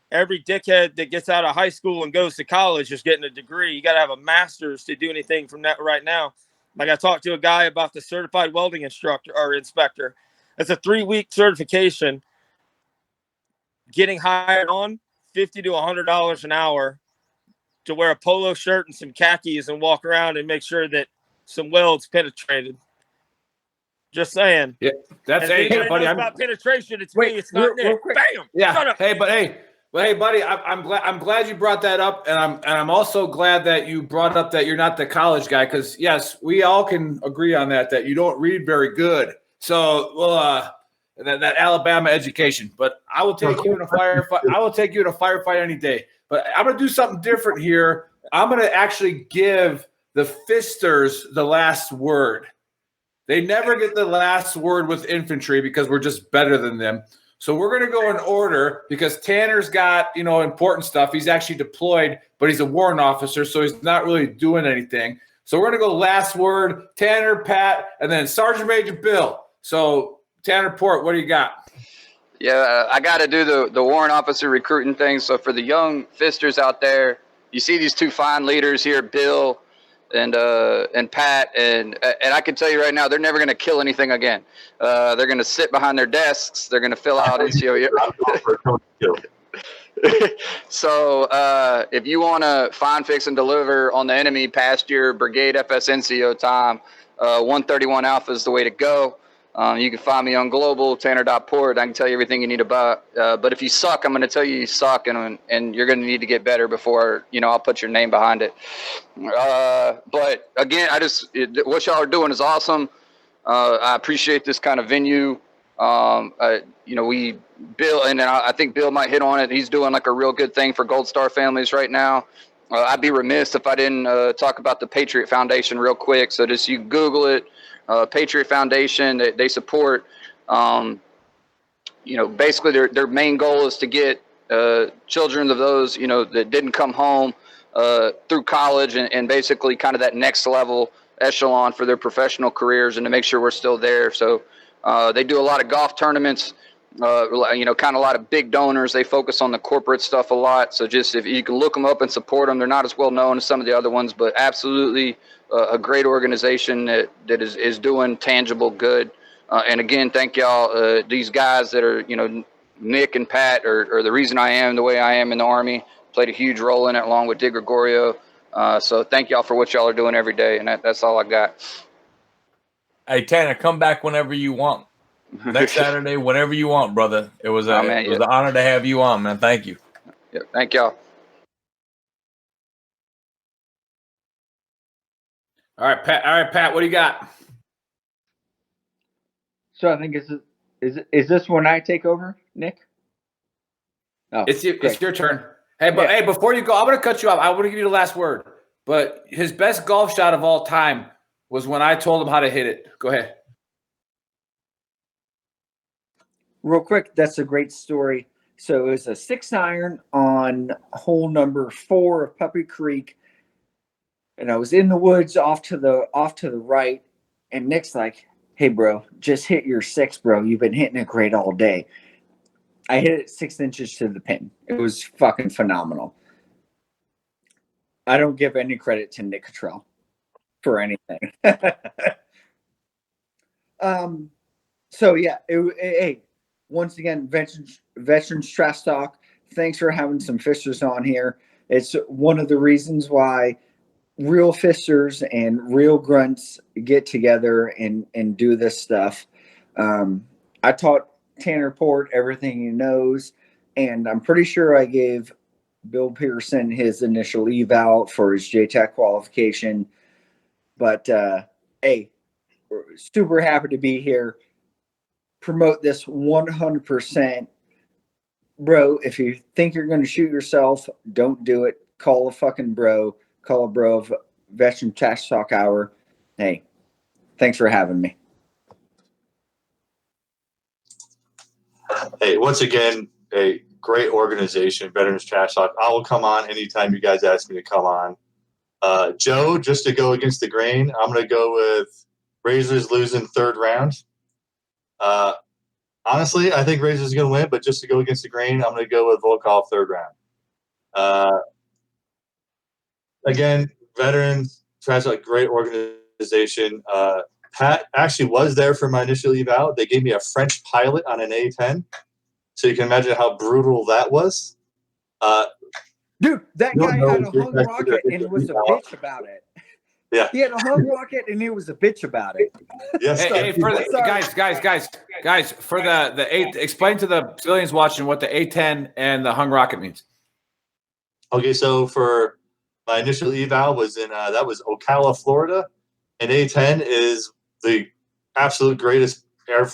Every dickhead that gets out of high school and goes to college is getting a degree. You got to have a master's to do anything from that right now. Like I talked to a guy about the certified welding instructor or inspector. It's a 3-week certification. Getting hired on $50 to $100 an hour to wear a polo shirt and some khakis and walk around and make sure that some welds penetrated. Just saying. Yeah, that's buddy. About penetration, it's me. It's not Nick. Bam. Yeah. Hey, buddy. I'm glad you brought that up, and I'm also glad that you brought up that you're not the college guy, because yes, we all can agree on that you don't read very good. So, that Alabama education. But I will take you in a firefight. I will take you in a firefight any day. But I'm gonna do something different here. I'm gonna actually give the Fisters the last word. They never get the last word with infantry because we're just better than them. So we're going to go in order because Tanner's got, important stuff. He's actually deployed, but he's a warrant officer, so he's not really doing anything. So we're going to go last word, Tanner, Pat, and then Sergeant Major Bill. So Tanner Port, what do you got? Yeah, I got to do the warrant officer recruiting thing. So for the young fisters out there, you see these two fine leaders here, Bill and Pat, and I can tell you right now, they're never going to kill anything again. They're going to sit behind their desks. They're going to fill out NCO. So if you want to find, fix, and deliver on the enemy past your brigade FSNCO time, 131 Alpha is the way to go. You can find me on Global, Tanner.port. I can tell you everything you need about. But if you suck, I'm going to tell you suck, and you're going to need to get better before, I'll put your name behind it. But again, what y'all are doing is awesome. I appreciate this kind of venue. Bill, and I think Bill might hit on it. He's doing like a real good thing for Gold Star families right now. I'd be remiss if I didn't talk about the Patriot Foundation real quick. So just you Google it, Patriot Foundation. They support, basically their main goal is to get children of those, that didn't come home through college and basically kind of that next level echelon for their professional careers and to make sure we're still there. So they do a lot of golf tournaments, kind of a lot of big donors. They focus on the corporate stuff a lot. So just if you can look them up and support them, they're not as well known as some of the other ones, but absolutely a great organization that is doing tangible good. And again, thank y'all. These guys that are, Nick and Pat are the reason I am the way I am in the Army. Played a huge role in it along with Dick Gregorio. So thank y'all for what y'all are doing every day. And that's all I got. Hey, Tanner, come back whenever you want. Next Saturday, whenever you want, brother. It was an honor to have you on, man. Thank you. Yeah, thank y'all. All right, Pat. What do you got? So I think is this when I take over, Nick? Oh, it's your turn. Hey, but hey, before you go, I'm going to cut you off. I want to give you the last word. But his best golf shot of all time was when I told him how to hit it. Go ahead. Real quick, that's a great story. So it was a 6-iron on hole number 4 of Puppy Creek, and I was in the woods off to the right, and Nick's like, "Hey, bro, just hit your 6, bro. You've been hitting it great all day." I hit it 6 inches to the pin. It was fucking phenomenal. I don't give any credit to Nick Cottrell for anything. So yeah, hey, once again, veterans trash talk. Thanks for having some fishers on here. It's one of the reasons why real fishers and real grunts get together and do this stuff. I taught Tanner Port everything he knows, and I'm pretty sure I gave Bill Pearson his initial eval for his JTAC qualification. But hey, we're super happy to be here. Promote this 100%. Bro, if you think you're going to shoot yourself, don't do it. Call a fucking bro. Call a bro of Veteran Trash Talk Hour. Hey, thanks for having me. Hey, once again, a great organization, Veterans Trash Talk. I will come on anytime you guys ask me to come on. Joe, just to go against the grain, I'm going to go with Razors losing 3rd round. Honestly, I think Razors is going to win, but just to go against the grain, I'm going to go with Volkov 3rd round. Again, Veterans Trash Talk, great organization. Pat actually was there for my initial eval. They gave me a French pilot on an A10. So you can imagine how brutal that was. Dude, that guy had a hung rocket and he was a bitch about it. Yeah. He had a hung rocket and he was a bitch about it. Yes. Hey, for the, guys, for the eight, explain to the civilians watching what the A10 and the hung rocket means. Okay, so for my initial eval was in that was Ocala, Florida, and A10 is the absolute greatest Air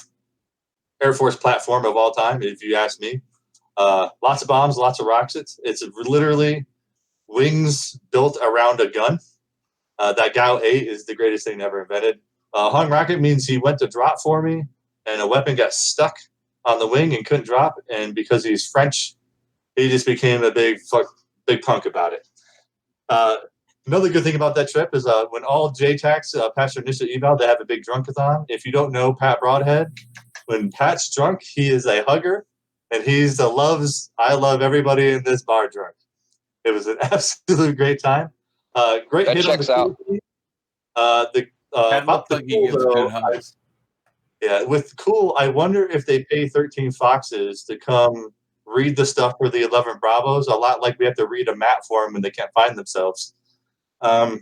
Force platform of all time, if you ask me. Lots of bombs, lots of rockets. It's literally wings built around a gun. That GAU 8 is the greatest thing ever invented. Hung rocket means he went to drop for me, and a weapon got stuck on the wing and couldn't drop. And because he's French, he just became a big punk about it. Another good thing about that trip is when all JTACs pass their initial eval, they have a big drunkathon. If you don't know Pat Broadhead, when Pat's drunk, he is a hugger, and he's I love everybody in this bar drunk. It was an absolute great time. Great That hit checks on the Pat looks like he gives good hugs. Yeah, with Cool, I wonder if they pay 13 Foxes to come read the stuff for the 11 Bravos, a lot like we have to read a map for them when they can't find themselves. I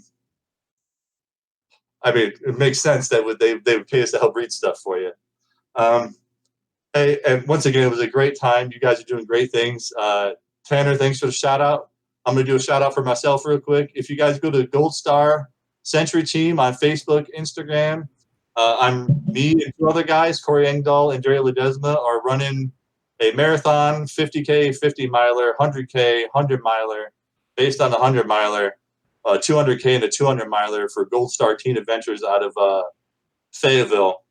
mean, it makes sense that they would pay us to help read stuff for you. Hey, and once again, it was a great time. You guys are doing great things. Tanner, thanks for the shout out. I'm going to do a shout out for myself real quick. If you guys go to Gold Star Century Team on Facebook, Instagram, me and two other guys, Corey Engdahl and Jerry Ledesma, are running a marathon, 50K, 50 miler, 100K, 100 miler, based on the 100 miler, 200K and a 200 miler for Gold Star Teen Adventures out of Fayetteville.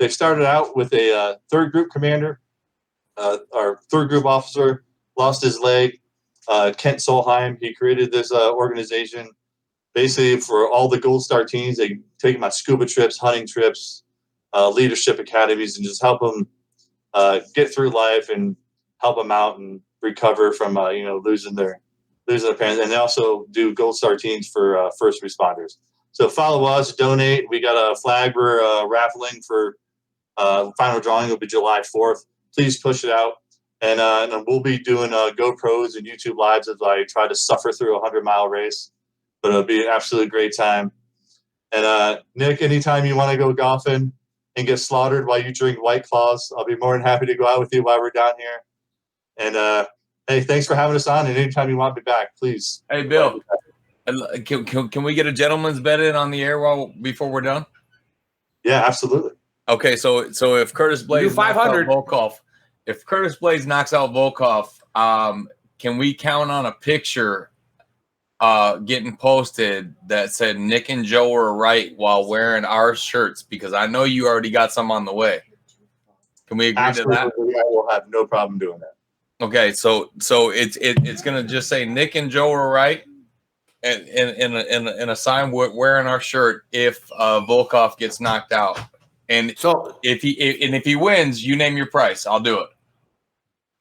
They started out with a third group commander. Our third group officer lost his leg. Kent Solheim, he created this organization basically for all the Gold Star teens. They take them on scuba trips, hunting trips, leadership academies, and just help them get through life and help them out and recover from losing their parents. And they also do Gold Star teens for first responders. So follow us, donate. We got a flag we're raffling for. Final drawing will be July 4th. Please push it out. And we'll be doing GoPros and YouTube Lives as I try to suffer through a 100-mile race. But it'll be an absolutely great time. And Nick, anytime you want to go golfing and get slaughtered while you drink White Claws, I'll be more than happy to go out with you while we're down here. And hey, thanks for having us on. And anytime you want me back, please. Hey, Bill, can we get a gentleman's bet in on the air before we're done? Yeah, absolutely. Okay, so if Curtis Blaze 500 Volkov, if Curtis Blaze knocks out Volkov, can we count on a picture getting posted that said Nick and Joe were right while wearing our shirts? Because I know you already got some on the way. Can we agree to that? I will have no problem doing that. Okay, so it's gonna just say Nick and Joe were right, and in a sign wearing our shirt if Volkov gets knocked out. And so if he wins, you name your price. I'll do it.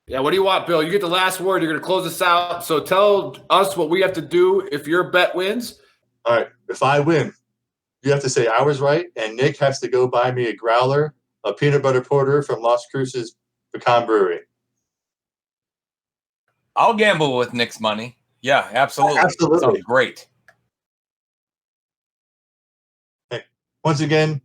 Yeah, what do you want, Bill? You get the last word. You're going to close this out. So tell us what we have to do if your bet wins. All right. If I win, you have to say I was right, and Nick has to go buy me a growler, a peanut butter porter from Las Cruces Pecan Brewery. I'll gamble with Nick's money. Yeah, absolutely. Absolutely. Sounds great. Hey, once again,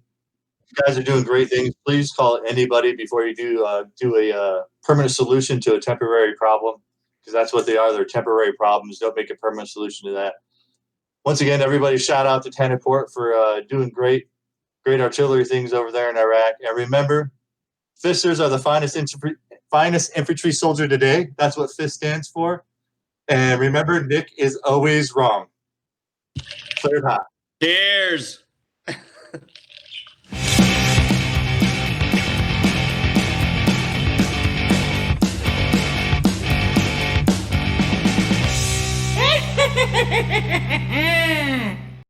you guys are doing great things. Please call anybody before you do a permanent solution to a temporary problem, because that's what they are. They're temporary problems. Don't make a permanent solution to that. Once again, everybody shout out to Tannerport for doing great artillery things over there in Iraq. And remember, Fisters are the finest infantry soldier today. That's what FIST stands for. And remember, Nick is always wrong. Cleared hot. Cheers. Ha ha ha ha ha!